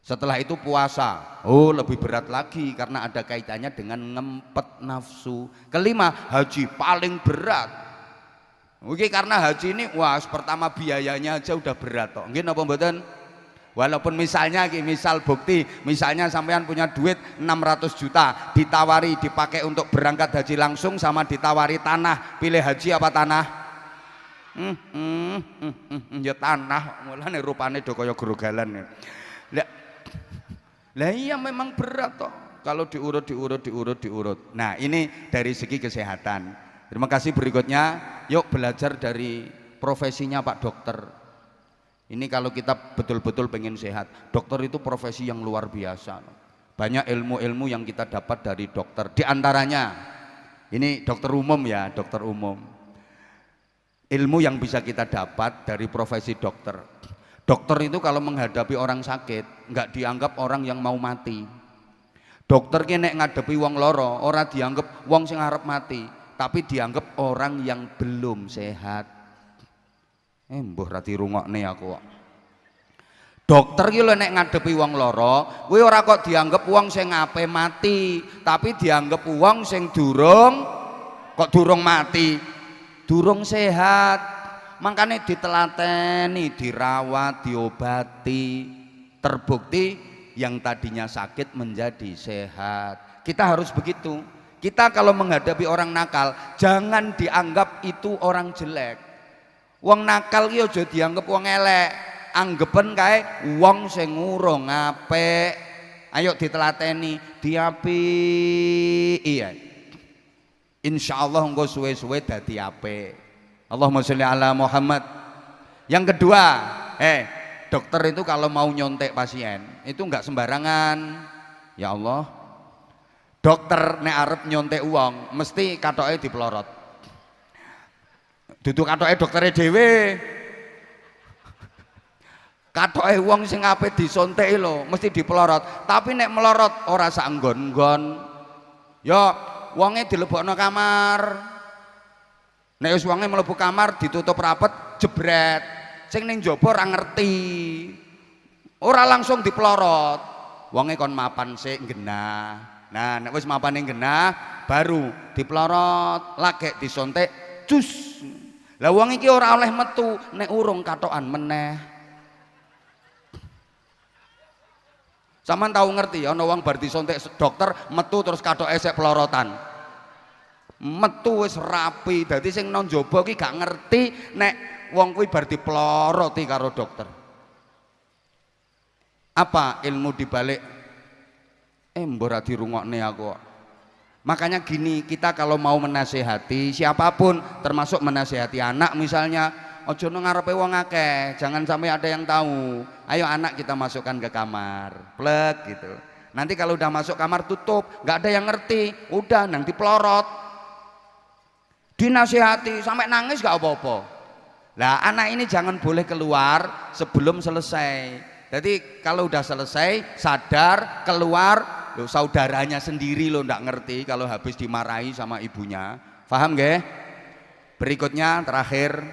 Setelah itu puasa, oh lebih berat lagi karena ada kaitannya dengan ngempet nafsu. Kelima, haji paling berat. Oke, karena haji ini wah pertama biayanya aja udah berat toh. Nggih napa mboten? Walaupun misalnya misal bukti, misalnya sampean punya duit 600 juta, ditawari dipakai untuk berangkat haji langsung sama ditawari tanah, pilih haji apa tanah? Ya tanah, mulane rupane do kaya grogalan. Lah iya memang berat toh kalau diurut. Nah, ini dari segi kesehatan. Terima kasih. Berikutnya yuk belajar dari profesinya Pak Dokter. Ini kalau kita betul-betul pengen sehat, dokter itu profesi yang luar biasa. Banyak ilmu-ilmu yang kita dapat dari dokter. Di antaranya, ini dokter umum ya, dokter umum. Ilmu yang bisa kita dapat dari profesi dokter. Dokter itu kalau menghadapi orang sakit, nggak dianggap orang yang mau mati. Dokter ki nek ngadepi wong loro, ora dianggap wong sing arep mati, tapi dianggap orang yang belum sehat. Mbuh ra dirungokne aku kok. Dokter ki lho nek ngadepi wong lara, kuwi ora kok dianggap wong sing ape mati, tapi dianggap wong sing durung mati, durung sehat. Makanya ditelateni, dirawat, diobati, terbukti yang tadinya sakit menjadi sehat. Kita harus begitu. Kita kalau menghadapi orang nakal, jangan dianggap itu orang jelek. Wong nakal ki aja dianggap wong elek, anggepen kae wong sing urung apik. Ayo ditelateni, diapik. Iya. Insyaallah engko suwe-suwe dadi apik. Allahumma sholli ala Muhammad. Yang kedua, dokter itu kalau mau nyontek pasien itu enggak sembarangan. Ya Allah. Dokter nek arep nyontek uang mesti katoke dipelorot. Duduk katoke doktere dhewe. Katoke wong sing ape disonteki lho, mesti dipelorot. Tapi nek melorot ora sak nggon-nggon. Ya, wonge dilebokno kamar. Nek wis wonge mlebu kamar ditutup rapet, jebret. Sing ning njaba ora ngerti. Ora langsung dipelorot. Wonge kon mapan sik genah. Nah, nek wis mapane genah baru dipelorot, lagek disontek, cus. Lah wong iki ora oleh metu nek urung katokan meneh. Sampeyan tahu ngerti ana wong bar disontek dokter metu terus katoke sik pelorotan. Metu wis rapi, dadi sing nang njaba iki gak ngerti nek wong kuwi bar dipeloroti karo dokter. Apa ilmu dibalik mbok ra dirungokne aku kok. Makanya gini, kita kalau mau menasehati siapapun, termasuk menasehati anak misalnya, ojo ngarepe wong akeh, jangan sampai ada yang tahu. Ayo anak kita masukkan ke kamar, plek gitu. Nanti kalau udah masuk kamar tutup, nggak ada yang ngerti, udah nanti pelorot. Dinasehati sampai nangis nggak apa-apa. Lah anak ini jangan boleh keluar sebelum selesai. Jadi kalau udah selesai sadar keluar. Loh, saudaranya sendiri lo ndak ngerti kalau habis dimarahi sama ibunya, paham gak? Berikutnya terakhir.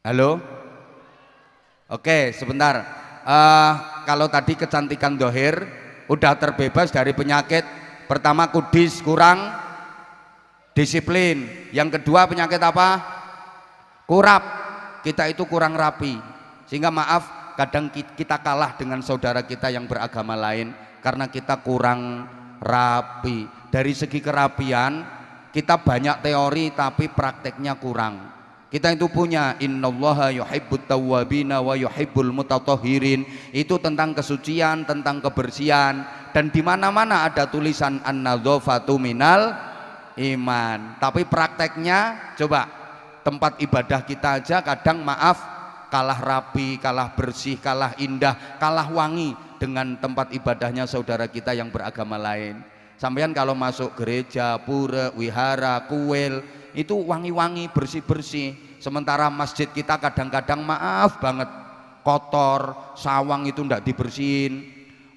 Halo. Oke, sebentar. Kalau tadi kecantikan dohir udah terbebas dari penyakit. Pertama kudis, kurang disiplin. Yang kedua penyakit apa? Kurap. Kita itu kurang rapi. Sehingga maaf, kadang kita kalah dengan saudara kita yang beragama lain karena kita kurang rapi. Dari segi kerapian kita banyak teori tapi prakteknya kurang. Kita itu punya innallaha yuhibbut tawwabina wa yuhibbul mutatahhirin, itu tentang kesucian, tentang kebersihan, dan di mana-mana ada tulisan an-nadzafatu minal iman. Tapi prakteknya coba tempat ibadah kita aja kadang maaf kalah rapi, kalah bersih, kalah indah, kalah wangi dengan tempat ibadahnya saudara kita yang beragama lain. Sampean kalau masuk gereja, pura, wihara, kuil itu wangi-wangi, bersih-bersih. Sementara masjid kita kadang-kadang maaf banget kotor, sawang itu ndak dibersihin.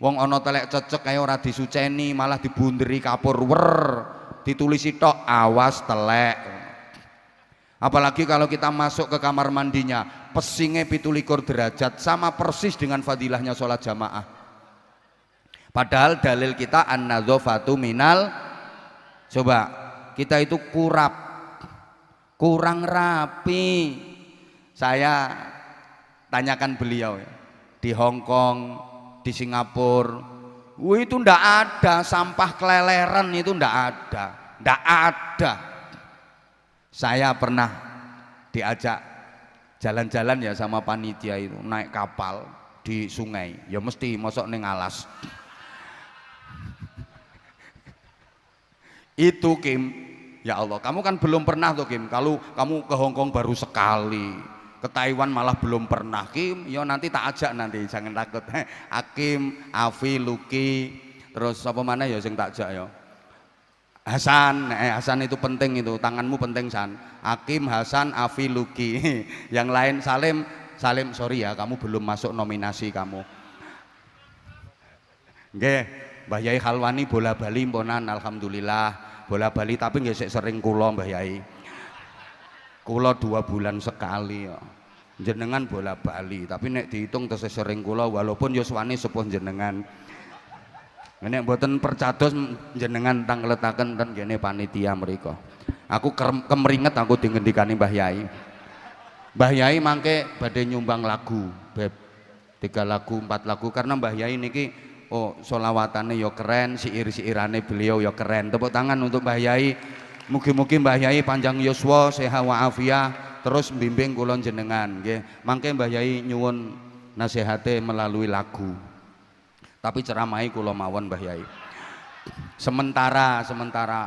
Wong ono telek cecek kayak ora disuceni, malah dibunderi kapur wer, ditulisi tok awas telek. Apalagi kalau kita masuk ke kamar mandinya, pesingnya 17 derajat, sama persis dengan fadilahnya sholat jamaah. Padahal dalil kita an-nadzafatu minal, coba kita itu kurang rapi. Saya tanyakan beliau ya, di Hong Kong, di Singapura, itu ndak ada sampah keleleran, itu ndak ada. Saya pernah diajak jalan-jalan ya sama panitia itu, naik kapal di sungai, ya mesti mosok ning alas. Itu Kim, ya Allah, kamu kan belum pernah tuh Kim. Kalau kamu ke Hong Kong baru sekali, ke Taiwan malah belum pernah Kim. Ya nanti tak ajak nanti, jangan takut. Akim, Afi, Luki, terus apa mana ya sing tak ajak ya. Hasan, Hasan itu penting itu, tanganmu penting San. Akim, Hasan, Afi, Luki. Yang lain Salim, sorry ya, kamu belum masuk nominasi kamu. Nggih, Mbah Yai Khalwani bola bali mponan, alhamdulillah. Bola bali tapi nggak sering kula Mbah Yai. Kula 2 bulan sekali ya. Jenengan bola bali, tapi nek dihitung terus sering kula walaupun yuswani sepuh jenengan. Nek mboten percados jenengan tangletaken ten kene panitia mriku. Aku kemringet aku dingendikani Mbah Yai. Mbah Yai mangke badhe nyumbang lagu, Beb. 3 lagu, 4 lagu karena Mbah Yai niki sholawatane yo keren, siir-siirane beliau yo keren. Tepuk tangan untuk Mbah Yai. Mugi-mugi Mbah Yai panjang yuswa, sehat wa afiah, terus bimbing kula jenengan nggih. Mangke Mbah Yai nyuwun nasihate melalui lagu. Tapi ceramahi kula mawon Mbah Yai. Sementara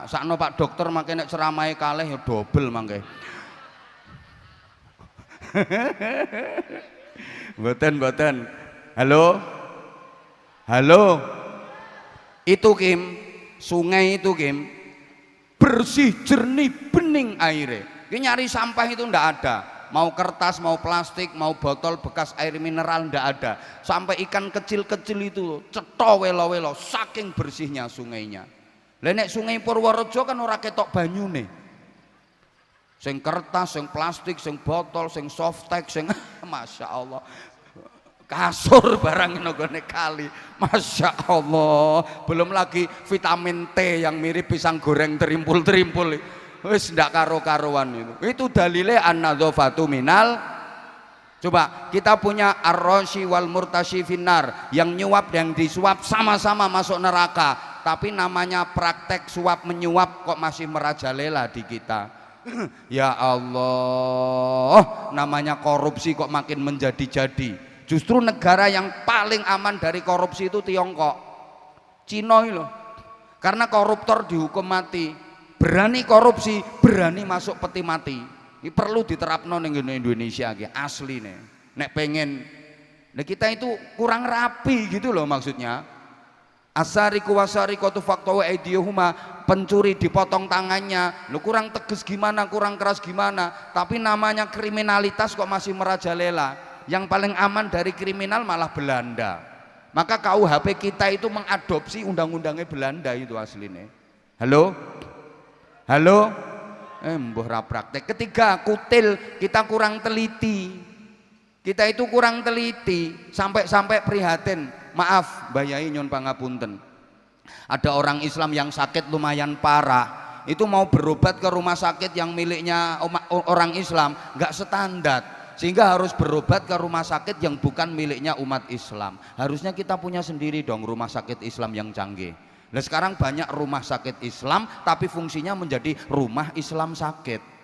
sakno Pak Dokter mangke nek ceramahi kalih ya dobel mangke. Mboten. Halo, itu Kim, sungai itu Kim, bersih, jernih, bening airnya. Nyari sampah itu ndak ada, mau kertas, mau plastik, mau botol bekas air mineral ndak ada. Sampai ikan kecil-kecil itu cetha welo-welo, saking bersihnya sungainya. Lah nek sungai Purworejo kan ora ketok banyune. Sing kertas, sing plastik, sing botol, sing softtek, sing Masya Allah. Kasur barang nggone kali, Masya Allah. Belum lagi vitamin T yang mirip pisang goreng terimpul-terimpul, wis ndak karo-karuan itu dalile an-nadzafatu minal. Coba kita punya ar-rashi wal murtashi finnar, yang nyuap yang disuap sama-sama masuk neraka, tapi namanya praktek suap menyuap kok masih merajalela di kita. Ya Allah, namanya korupsi kok makin menjadi-jadi. Justru negara yang paling aman dari korupsi itu Tiongkok, Cina loh. Karena koruptor dihukum mati, berani korupsi, berani masuk peti mati. Ini perlu diterapno ning Indonesia iki asli nih. Nek pengen, nah kita itu kurang rapi gitu loh maksudnya. Asariku wasariqatu faqtawa aydiyuhuma, pencuri dipotong tangannya. Lu kurang tegas gimana, kurang keras gimana, tapi namanya kriminalitas kok masih merajalela. Yang paling aman dari kriminal malah Belanda. Maka KUHP kita itu mengadopsi undang-undangnya Belanda itu aslinya. Halo? Mbuh ra praktek. Ketiga, kutil, kita kurang teliti. Kita itu kurang teliti, sampai prihatin. Maaf, Mbah Yai nyun pangapunten. Ada orang Islam yang sakit lumayan parah, itu mau berobat ke rumah sakit yang miliknya orang Islam, nggak standar, sehingga harus berobat ke rumah sakit yang bukan miliknya umat Islam. Harusnya kita punya sendiri dong rumah sakit Islam yang canggih. Nah sekarang banyak rumah sakit Islam tapi fungsinya menjadi rumah Islam sakit.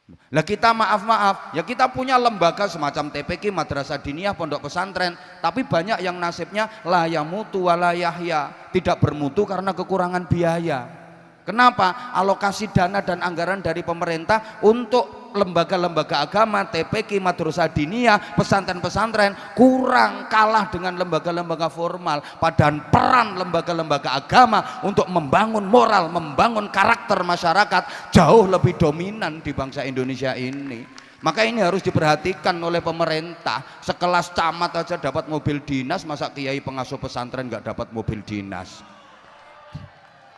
Lah kita maaf ya, kita punya lembaga semacam TPQ, Madrasah Diniyah, pondok pesantren, tapi banyak yang nasibnya la yamutu wa la yahya, tidak bermutu karena kekurangan biaya. Kenapa? Alokasi dana dan anggaran dari pemerintah untuk lembaga-lembaga agama, TPQ, Madrasah Diniyah, pesantren-pesantren kurang, kalah dengan lembaga-lembaga formal. Padahal peran lembaga-lembaga agama untuk membangun moral, membangun karakter masyarakat jauh lebih dominan di bangsa Indonesia ini. Maka ini harus diperhatikan oleh pemerintah. Sekelas camat aja dapat mobil dinas, masa kiai pengasuh pesantren nggak dapat mobil dinas?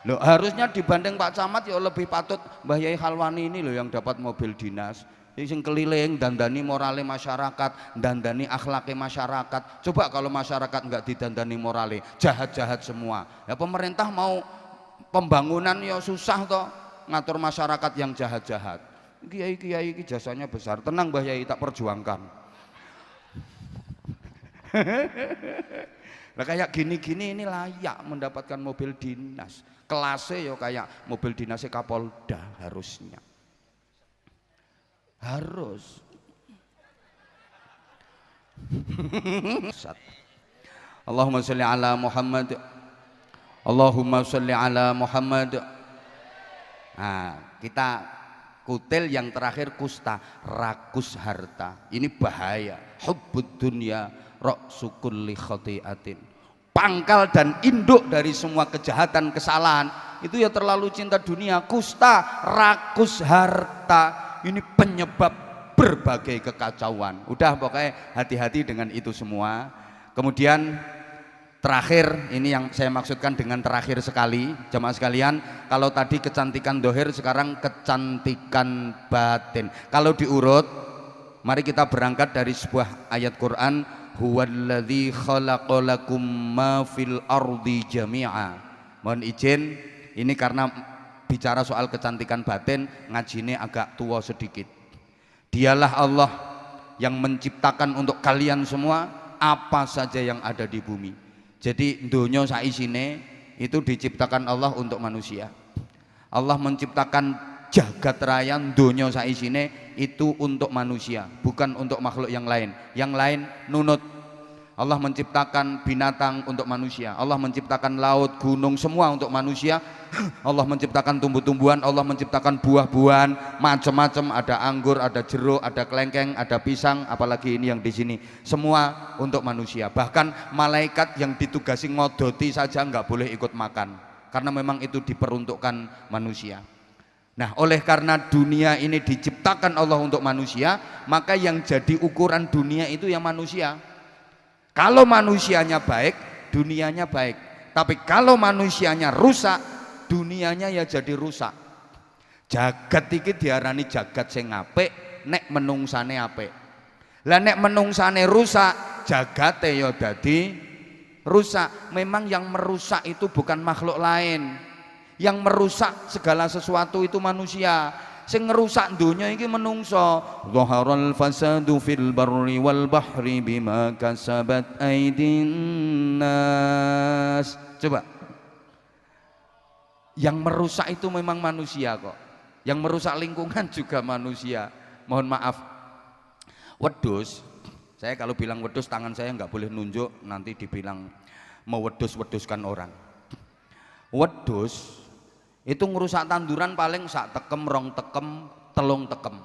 Loh, harusnya dibanding Pak Camat ya lebih patut Mbah Yai Khalwani ini loh yang dapat mobil dinas, yang keliling dandani morale masyarakat, dandani akhlaknya masyarakat. Coba kalau masyarakat nggak didandani morale, jahat-jahat semua. Ya pemerintah mau pembangunan ya susah toh, ngatur masyarakat yang jahat-jahat. Kiai-kiai jasanya besar. Tenang Mbah Yai, tak perjuangkan. Nah kayak gini-gini ini layak mendapatkan mobil dinas. Kelasnya ya kayak mobil dinasnya Kapolda harusnya. Harus. Allahumma sholli ala Muhammad. Allahumma sholli ala Muhammad. Nah, kita kutil yang terakhir kusta, rakus harta. Ini bahaya. Hubbud dunya ra'su kulli khati'atin. Pangkal dan induk dari semua kejahatan, kesalahan itu ya terlalu cinta dunia. Kusta, rakus harta, ini penyebab berbagai kekacauan. Udah pokoknya hati-hati dengan itu semua. Kemudian terakhir, ini yang saya maksudkan dengan terakhir sekali, jemaah sekalian, kalau tadi kecantikan dohir, sekarang kecantikan batin. Kalau diurut, mari kita berangkat dari sebuah ayat Quran, huwallazi khalaqalakum ma fil ardi jami'a. Mohon izin, ini karena bicara soal kecantikan batin, ngajine agak tua sedikit. Dialah Allah yang menciptakan untuk kalian semua apa saja yang ada di bumi. Jadi donya saisine itu diciptakan Allah untuk manusia. Allah menciptakan jagat raya donya saisine itu untuk manusia, bukan untuk makhluk yang lain. Yang lain nunut. Allah menciptakan binatang untuk manusia, Allah menciptakan laut, gunung, semua untuk manusia. Allah menciptakan tumbuh-tumbuhan, Allah menciptakan buah-buahan macam-macam, ada anggur, ada jeruk, ada kelengkeng, ada pisang, apalagi ini yang di sini, semua untuk manusia. Bahkan malaikat yang ditugasi ngodoti saja nggak boleh ikut makan, karena memang itu diperuntukkan manusia. Nah, oleh karena dunia ini diciptakan Allah untuk manusia, maka yang jadi ukuran dunia itu yang manusia. Kalau manusianya baik, dunianya baik. Tapi kalau manusianya rusak, dunianya ya jadi rusak. Jagat iki diarani jagat sing apik, nek menungsane apik. Lah nek menungsane rusak, jagate ya dadi rusak. Memang yang merusak itu bukan makhluk lain. Yang merusak segala sesuatu itu manusia. Sing ngerusak dunia iki menungso. Dhaharal fasadu fil barri wal bahri bima kasabat aydin nas. Coba. Yang merusak itu memang manusia kok. Yang merusak lingkungan juga manusia. Mohon maaf. Wedhus, saya kalau bilang wedhus tangan saya nggak boleh nunjuk, nanti dibilang mewedhus-wedhuskan orang. Wedhus itu ngerusak tanduran paling sak tekem, rong tekem, telung tekem.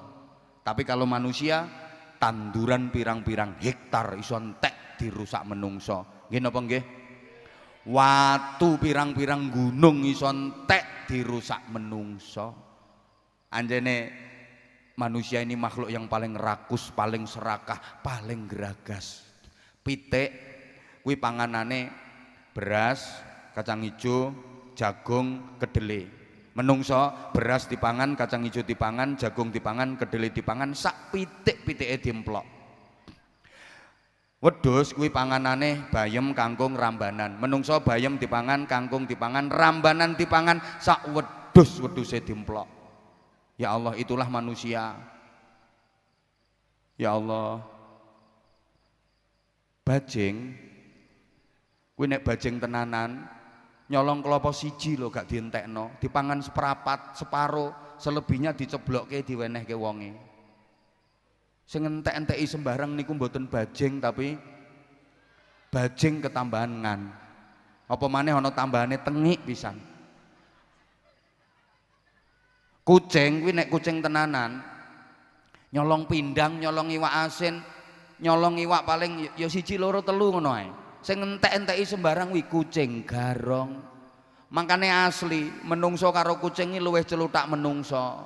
Tapi kalau manusia, tanduran pirang-pirang hektar iso entek dirusak menungso. Nggih napa nggih? Watu pirang-pirang gunung iso entek dirusak menungso. Anjene manusia ini makhluk yang paling rakus, paling serakah, paling geragas. Pitik kuwi panganane beras, kacang hijau, jagung, kedelai. Menungso beras dipangan, kacang hijau dipangan, jagung dipangan, kedelai dipangan, sak pitik-pitike diemplok. Wedhus kuwi panganane bayem, kangkung, rambanan. Menungso bayem dipangan, kangkung dipangan, rambanan dipangan, sak wedhus-wedhuse diemplok. Ya Allah, itulah manusia. Ya Allah. Bajing kuwi nek bajing tenanan nyolong klopo siji lho gak dientekno, dipangan seprapat, separo, selebihnya diceblokke diwenehke wonge. Sing entek-enteki sembarang niku mboten bajing tapi bajing ketambahan ngan. Apa maneh ana tambahane tengik pisan. Kucing kuwi nek kucing tenanan nyolong pindang, nyolong iwak asin, nyolong iwak paling ya siji loro telu ngono ae. Sing entek-enteki sembarang kuwi kucing garong. Makane asli menungso karo kucing iki luwih celutak menungso.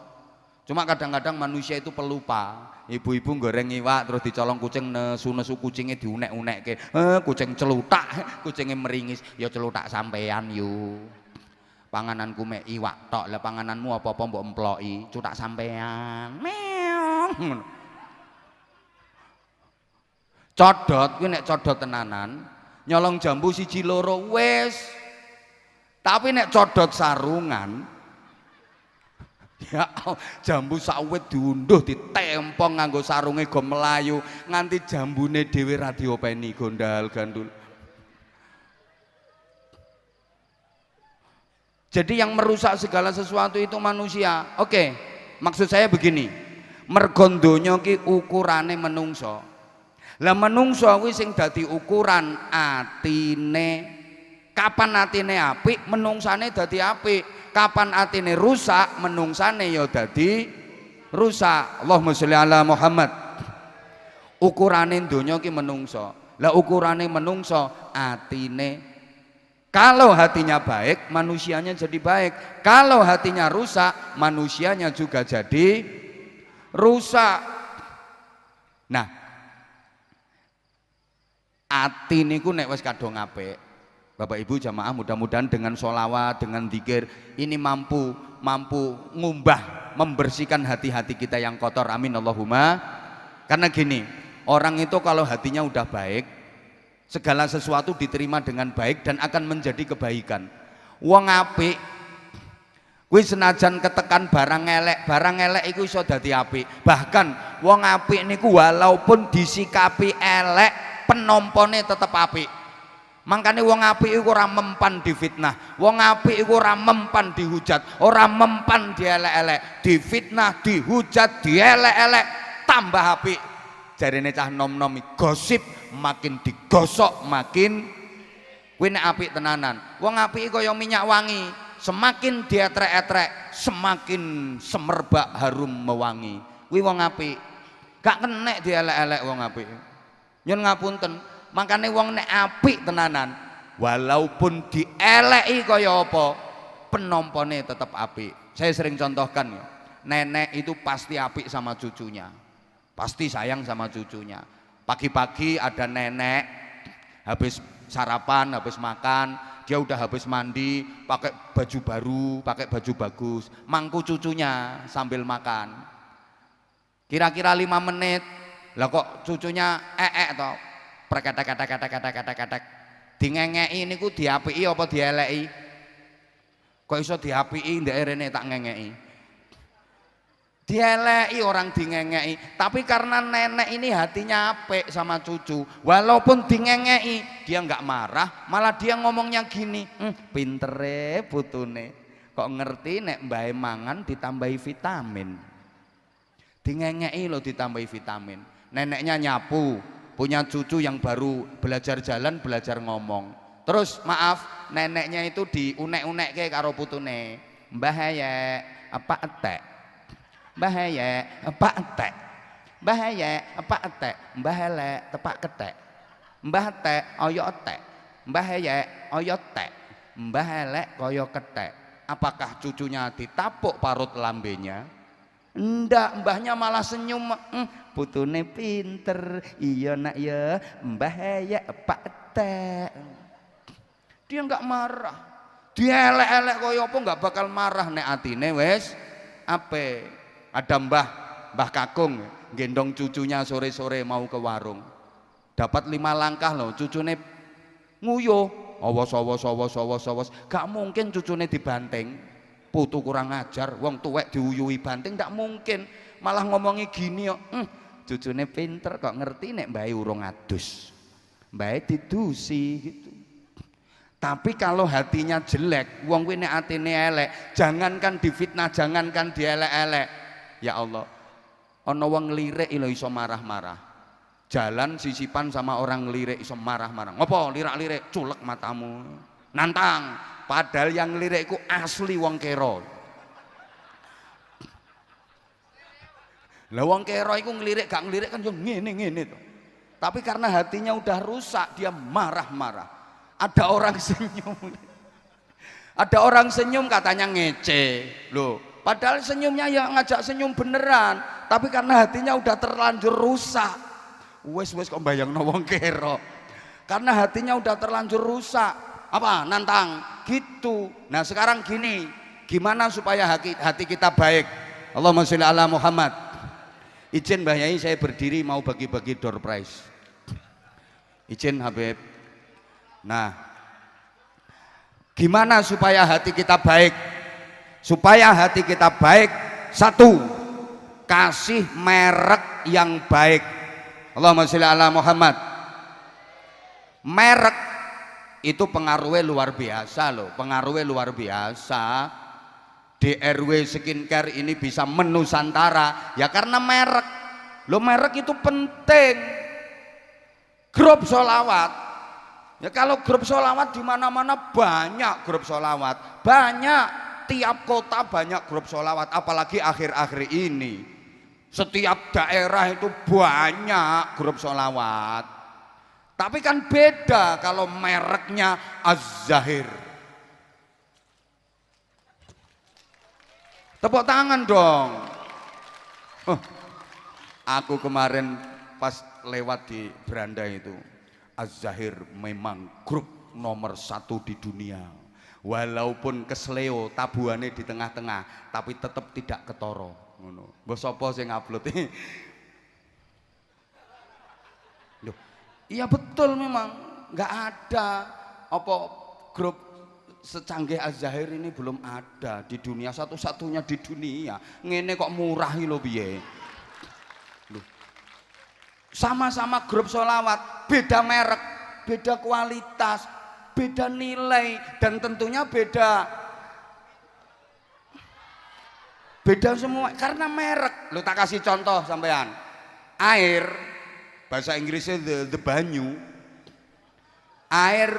Cuma kadang-kadang manusia itu pelupa. Ibu-ibu goreng iwak terus dicolong kucing, nesu-nesu kucingnya diunek-unekke. Kucing celutak, kucingnya meringis. Ya celutak sampean yu. Pangananku mek iwak tok, lah pangananmu apa-apa mbok emploki, cutak sampean. Meong. Codot kuwi nek codot tenanan, nyolong jambu siji loro wis. Tapi nek codot sarungan, ya jambu sawit diunduh ditempong nganggo sarunge go melayu nganti jambune dhewe ra diopeni gondal gandul. Jadi yang merusak segala sesuatu itu manusia. Oke, maksud saya begini, mergo donya ki ukurane menungso. Lah menungso kuwi sing dadi ukuran atine. Kapan atine apik, menungsane dadi apik. Kapan atine rusak, menungsane ya dadi rusak. Allahumma sholli ala Muhammad. Ukurane donya ki menungso. Lah ukurane menungso atine. Kalau hatinya baik, manusianya jadi baik. Kalau hatinya rusak, manusianya juga jadi rusak. Nah, ati niku nek wis kadung apik, Bapak Ibu jamaah, mudah-mudahan dengan sholawat, dengan dzikir ini mampu ngubah, membersihkan hati-hati kita yang kotor. Amin Allahumma. Karena gini, orang itu kalau hatinya udah baik, segala sesuatu diterima dengan baik dan akan menjadi kebaikan. Wong apik kuwi senajan ketekan barang elek iku iso dadi apik. Bahkan wong apik niku walaupun disikapi elek, penompone tetep apik. Mangkane wong apik iku ora mempan difitnah, wong apik iku ora mempan dihujat, ora mempan dielek-elek, difitnah, dihujat, dielek-elek, tambah apik. Jarine cah nom-nom gosip makin digosok makin kuwi nek apik tenanan. Wong apik kaya minyak wangi, semakin dietrek-etrek semakin semerbak harum mewangi. Kuwi wong apik. Gak kenek dielek-elek wong apik. Nyun ngapunten, makane wong nek apik tenanan, walaupun dieleki kaya apa, penompone tetap apik. Saya sering contohkan ya, nenek itu pasti apik sama cucunya, pasti sayang sama cucunya. Pagi-pagi ada nenek, habis sarapan, habis makan, dia udah habis mandi, pakai baju baru, pakai baju bagus, mangku cucunya sambil makan. Kira-kira 5 menit, lah kok cucunya toh, preketek-ketek dingengeki niku diapiki apa dieleki? Kok iso diapiki ndek rene tak ngengeki? Dieleki orang dingengeki. Tapi karena nenek ini hatinya apik sama cucu, walaupun dingengeki dia nggak marah, malah dia ngomongnya gini, pintere putune, kok ngerti nek mbahe mangan ditambahi vitamin. Dingengeki lo ditambahi vitamin. Neneknya nyapu, punya cucu yang baru belajar jalan, belajar ngomong. Terus maaf, neneknya itu diunek-unekke karo putune. Mbah ya, apa etek? Mbah ya, apa etek? Mbah ya, apa etek? Mbah elek, tepak ketek. Mbah etek, oyo etek. Mbah ya, oyo tek. Mbah elek, koyo ketek. Apakah cucunya ditapuk parut lambenya? Ndak, mbahnya malah senyum. Putune pinter, iya nak ya, mbah ya pak tek. Dia nggak marah. dielek-elek kaya apa nggak bakal marah nek atine wis ape. Ada Mbah Kakung gendong cucunya sore-sore mau ke warung, dapat 5 langkah loh, cucune nguyuh awas, gak mungkin cucune dibanting, putu kurang ajar, wong tuwek diuyuhi banting, gak mungkin, malah ngomongi gini kok, cucune pinter kok ngerti nek mbae urung adus, mbae didusi gitu. Tapi kalau hatinya jelek, wong kuwi nek atine elek, jangankan difitnah, jangankan dielek-elek, ya Allah, ana wong ngelirik lho iso marah-marah. Jalan sisipan sama orang ngelirik iso marah-marah. Ngopo lirak-lirik, culek matamu. Nantang, padahal yang ngelirik iku asli wong kero. Lah wong kero iku ngelirik gak ngelirik kan yo ngene-ngene to. Tapi karena hatinya udah rusak, dia marah-marah. Ada orang senyum. Ada orang senyum katanya ngece. Loh, padahal senyumnya ya ngajak senyum beneran, tapi karena hatinya udah terlanjur rusak. Wes kok bayangno wong kero. Karena hatinya udah terlanjur rusak. Apa? Nantang gitu. Nah, sekarang gini, gimana supaya hati kita baik? Allahumma sholli ala Muhammad. Izin Mbah Yai saya berdiri mau bagi-bagi door prize. Izin Habib. Nah, gimana supaya hati kita baik? Supaya hati kita baik, satu, kasih merek yang baik. Allahumma sholli ala Muhammad. Merek itu pengaruhnya luar biasa loh, pengaruhnya luar biasa. DRW Skincare ini bisa menusantara ya karena merek. Lo merek itu penting. Grup sholawat. Ya kalau grup sholawat di mana-mana banyak grup sholawat, banyak, tiap kota banyak grup sholawat, apalagi akhir-akhir ini setiap daerah itu banyak grup sholawat. Tapi kan beda kalau mereknya Az-Zahir. Tepuk tangan dong. Aku kemarin pas lewat di beranda itu, Az-Zahir memang grup nomor 1 di dunia. Walaupun kesleo tabuane di tengah-tengah, tapi tetap tidak ketoro. Ngono. Mbok sapa sing ngupload? Loh, iya betul memang nggak ada apa grup secanggih Az-Zahir ini belum ada di dunia, satu-satunya di dunia. Ngene kok murah lho piye? Sama-sama grup sholawat, beda merek, beda kualitas, beda nilai, dan tentunya beda semua karena merek. Lu tak kasih contoh sampean, air bahasa Inggrisnya the banyu, air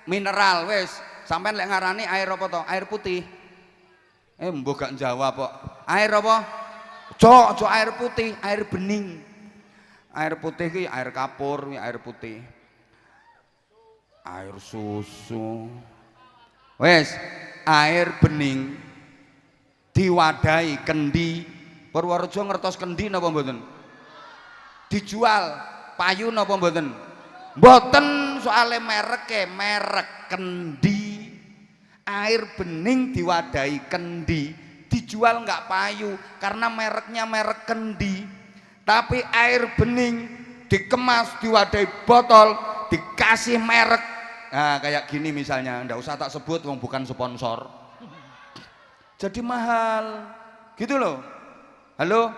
mineral wes sampean lek ngarani air apa toh? Air putih. Mbok gak jawab kok. Air apa? Cok air putih, air bening. Air putih ki air kapur, air putih. Air susu. Wes, air bening diwadahi kendi. Purworejo ngertos kendi napa mboten? Dijual payu napa mboten? Mboten, soale mereke merek kendi. Air bening diwadahi kendi, dijual nggak payu karena mereknya merek kendi. Tapi air bening dikemas diwadahi botol, dikasih merek. Nah, kayak gini misalnya, ndak usah tak sebut, wong bukan sponsor. Jadi mahal, gitu loh. Halo,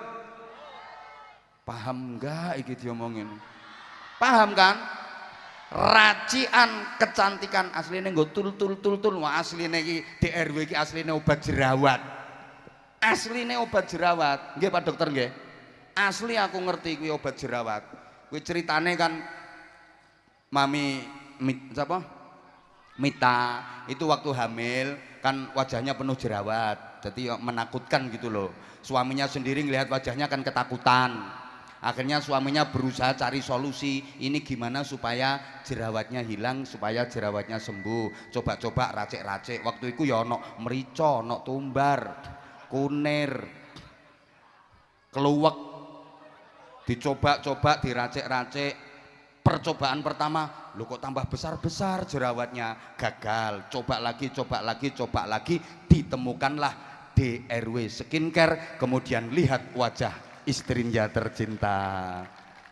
paham nggak iki diomongin? Paham kan? Racian kecantikan aslinya nggo tul. Wah aslinya iki DRW iki aslinya obat jerawat. Aslinya obat jerawat. Nggih Pak Dokter nggih. Asli aku ngerti kuwi obat jerawat. Kuwi ceritane kan Mami siapa? Mita itu waktu hamil kan wajahnya penuh jerawat. Jadi menakutkan gitu loh. Suaminya sendiri ngelihat wajahnya kan ketakutan. Akhirnya suaminya berusaha cari solusi, ini gimana supaya jerawatnya hilang, supaya jerawatnya sembuh. Coba-coba racik-racik. Waktu itu ya ono merica, ono tumbar, kunir, keluwek. Dicoba-coba diracik-racik, Percobaan pertama, lo kok tambah besar-besar jerawatnya, gagal. Coba lagi, ditemukanlah DRW Skincare, kemudian lihat wajah istrinya tercinta.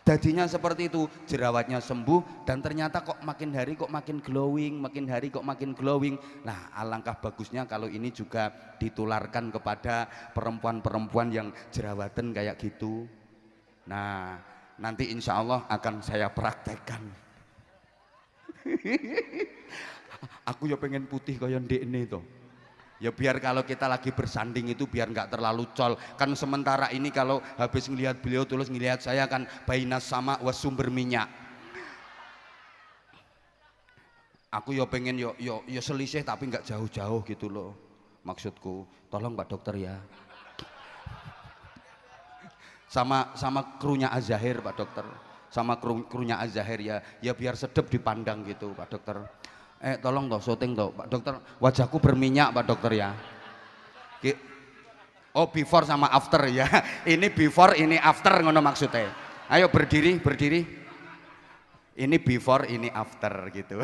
Jadinya seperti itu, jerawatnya sembuh dan ternyata kok makin hari kok makin glowing, makin hari kok makin glowing. Nah, alangkah bagusnya kalau ini juga ditularkan kepada perempuan-perempuan yang jerawatan kayak gitu. Nah, nanti insya Allah akan saya praktekkan. Aku ya pengen putih kayak ndekne to. Ya biar kalau kita lagi bersanding itu biar nggak terlalu col. Kan sementara ini kalau habis ngelihat beliau tulus ngelihat saya kan bainas sama was sumber minyak. Aku ya pengen yo selisih tapi nggak jauh-jauh gitu loh. Maksudku, tolong Pak Dokter ya. Sama krunya Azahir Pak Dokter. Sama krunya Azahir ya biar sedep dipandang gitu Pak Dokter. Tolong toh syuting toh Pak Dokter, wajahku berminyak Pak Dokter ya. Oh before sama after ya. Ini before ini after ngono maksudnya. Ayo berdiri. Ini before ini after gitu.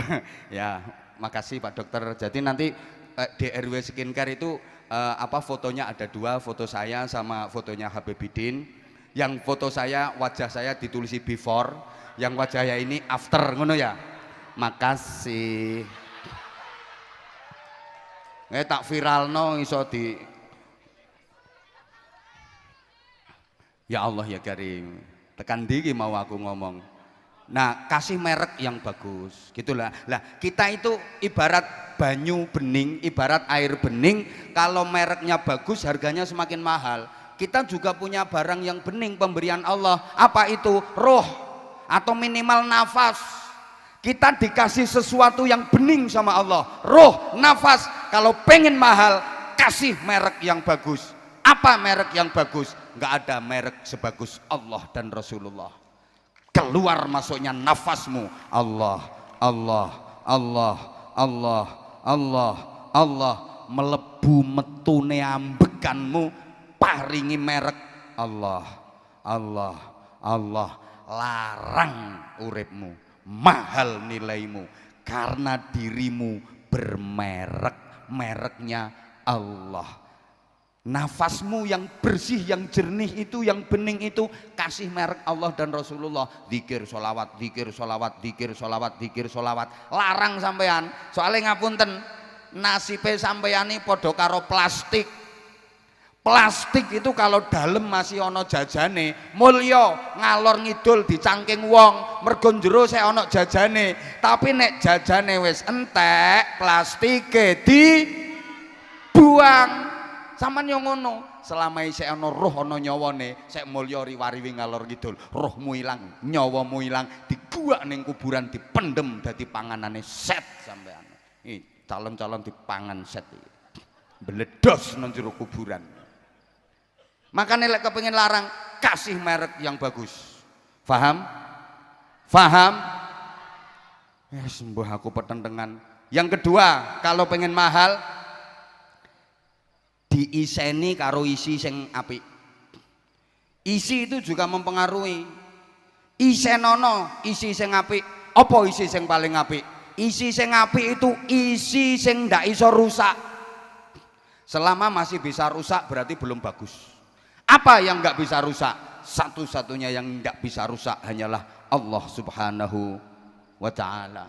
Ya makasih Pak Dokter. Jadi nanti DRW Skincare itu fotonya ada 2, foto saya sama fotonya Habibidin. Yang foto saya wajah saya ditulisi before, yang wajahnya ini after ngono ya. Makasih. Tak viral no iso di. Ya Allah ya Karim. Tekan diki mau aku ngomong. Nah, kasih merek yang bagus, gitulah. Lah, kita itu ibarat banyu bening, ibarat air bening. Kalau mereknya bagus, harganya semakin mahal. Kita juga punya barang yang bening pemberian Allah. Apa itu? Roh atau minimal nafas. Kita dikasih sesuatu yang bening sama Allah, roh, nafas. Kalau pengen mahal, kasih merek yang bagus. Apa merek yang bagus? Nggak ada merek sebagus Allah dan Rasulullah. Keluar masuknya nafasmu, Allah, Allah, Allah, Allah, Allah, Allah. Melebu metune ambekanmu, paringi merek Allah, Allah, Allah. Larang uripmu, mahal nilaimu karena dirimu bermerek, mereknya Allah. Nafasmu yang bersih, yang jernih itu, yang bening itu, kasih merek Allah dan Rasulullah. Zikir sholawat, zikir sholawat, zikir sholawat, zikir sholawat. Larang sampean, soalnya ngapunten, nasibe sampean ini podo karo plastik. Plastik itu kalau dalam masih ono jajane, mulya ngalor ngidul dicangking wong, mergo njero sik ono jajane. Tapi nek jajane wis entek, plastike dibuang. Sampeyan yo ngono, selama isih ono roh ono nyawane, sik mulya riwariwi ngalor ngidul, rohmu ilang, nyawamu ilang, diguak ning kuburan dipendem dadi panganane set sampean. Iki calon-calon dipangan set iki. Beledos nang jero kuburan. Makanya lek kepengin larang, kasih merek yang bagus. Faham? Faham? Sembuh aku petentengan. Yang kedua, kalau pengen mahal, diiseni karo isi sing apik. Isi itu juga mempengaruhi. Isenono isi sing apik. Apa isi sing paling apik? Isi sing apik itu isi sing ndak iso rusak. Selama masih bisa rusak berarti belum bagus. Apa yang nggak bisa rusak? Satu-satunya yang nggak bisa rusak hanyalah Allah Subhanahu wa Ta'ala.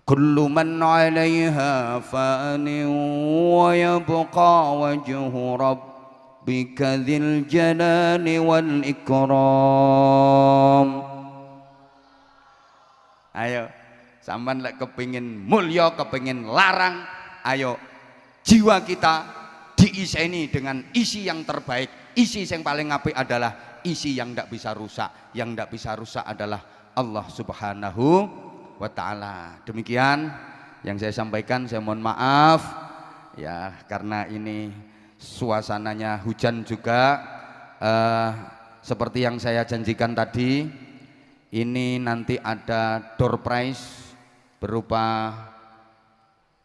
Kullu man 'alaiha fani wa yabqa wajhu rabbika dzil jalali wal ikram. Ayo, sampean lek kepingin mulya, kepingin larang, ayo jiwa kita diiseni dengan isi yang terbaik. Isi yang paling apik adalah isi yang tidak bisa rusak. Yang tidak bisa rusak adalah Allah Subhanahu wa Ta'ala. Demikian yang saya sampaikan. Saya mohon maaf ya karena ini suasananya hujan juga. Seperti yang saya janjikan tadi, ini nanti ada door prize berupa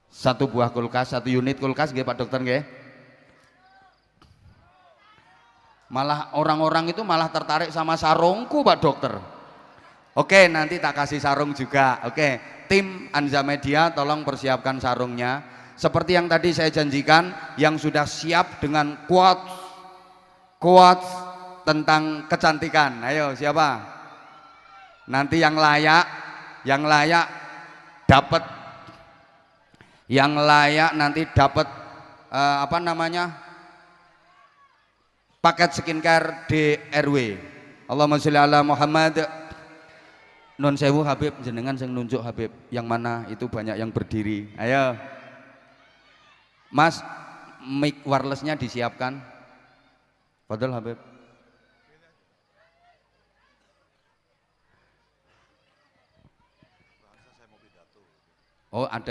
1 buah kulkas, 1 unit kulkas nggih Pak Dokter nggih. Malah orang-orang itu malah tertarik sama sarungku Pak Dokter. Oke, nanti tak kasih sarung juga. Oke, tim Anza Media tolong persiapkan sarungnya. Seperti yang tadi saya janjikan, yang sudah siap dengan quotes tentang kecantikan. Ayo, siapa? Nanti yang layak dapat, yang layak nanti dapat apa namanya? Paket skincare DRW. Allahumma sholli ala Muhammad. Non sewu Habib, jenengan sing nunjuk Habib, yang mana itu banyak yang berdiri. Ayo Mas, mic wirelessnya disiapkan. Fadhol Habib. Oh ada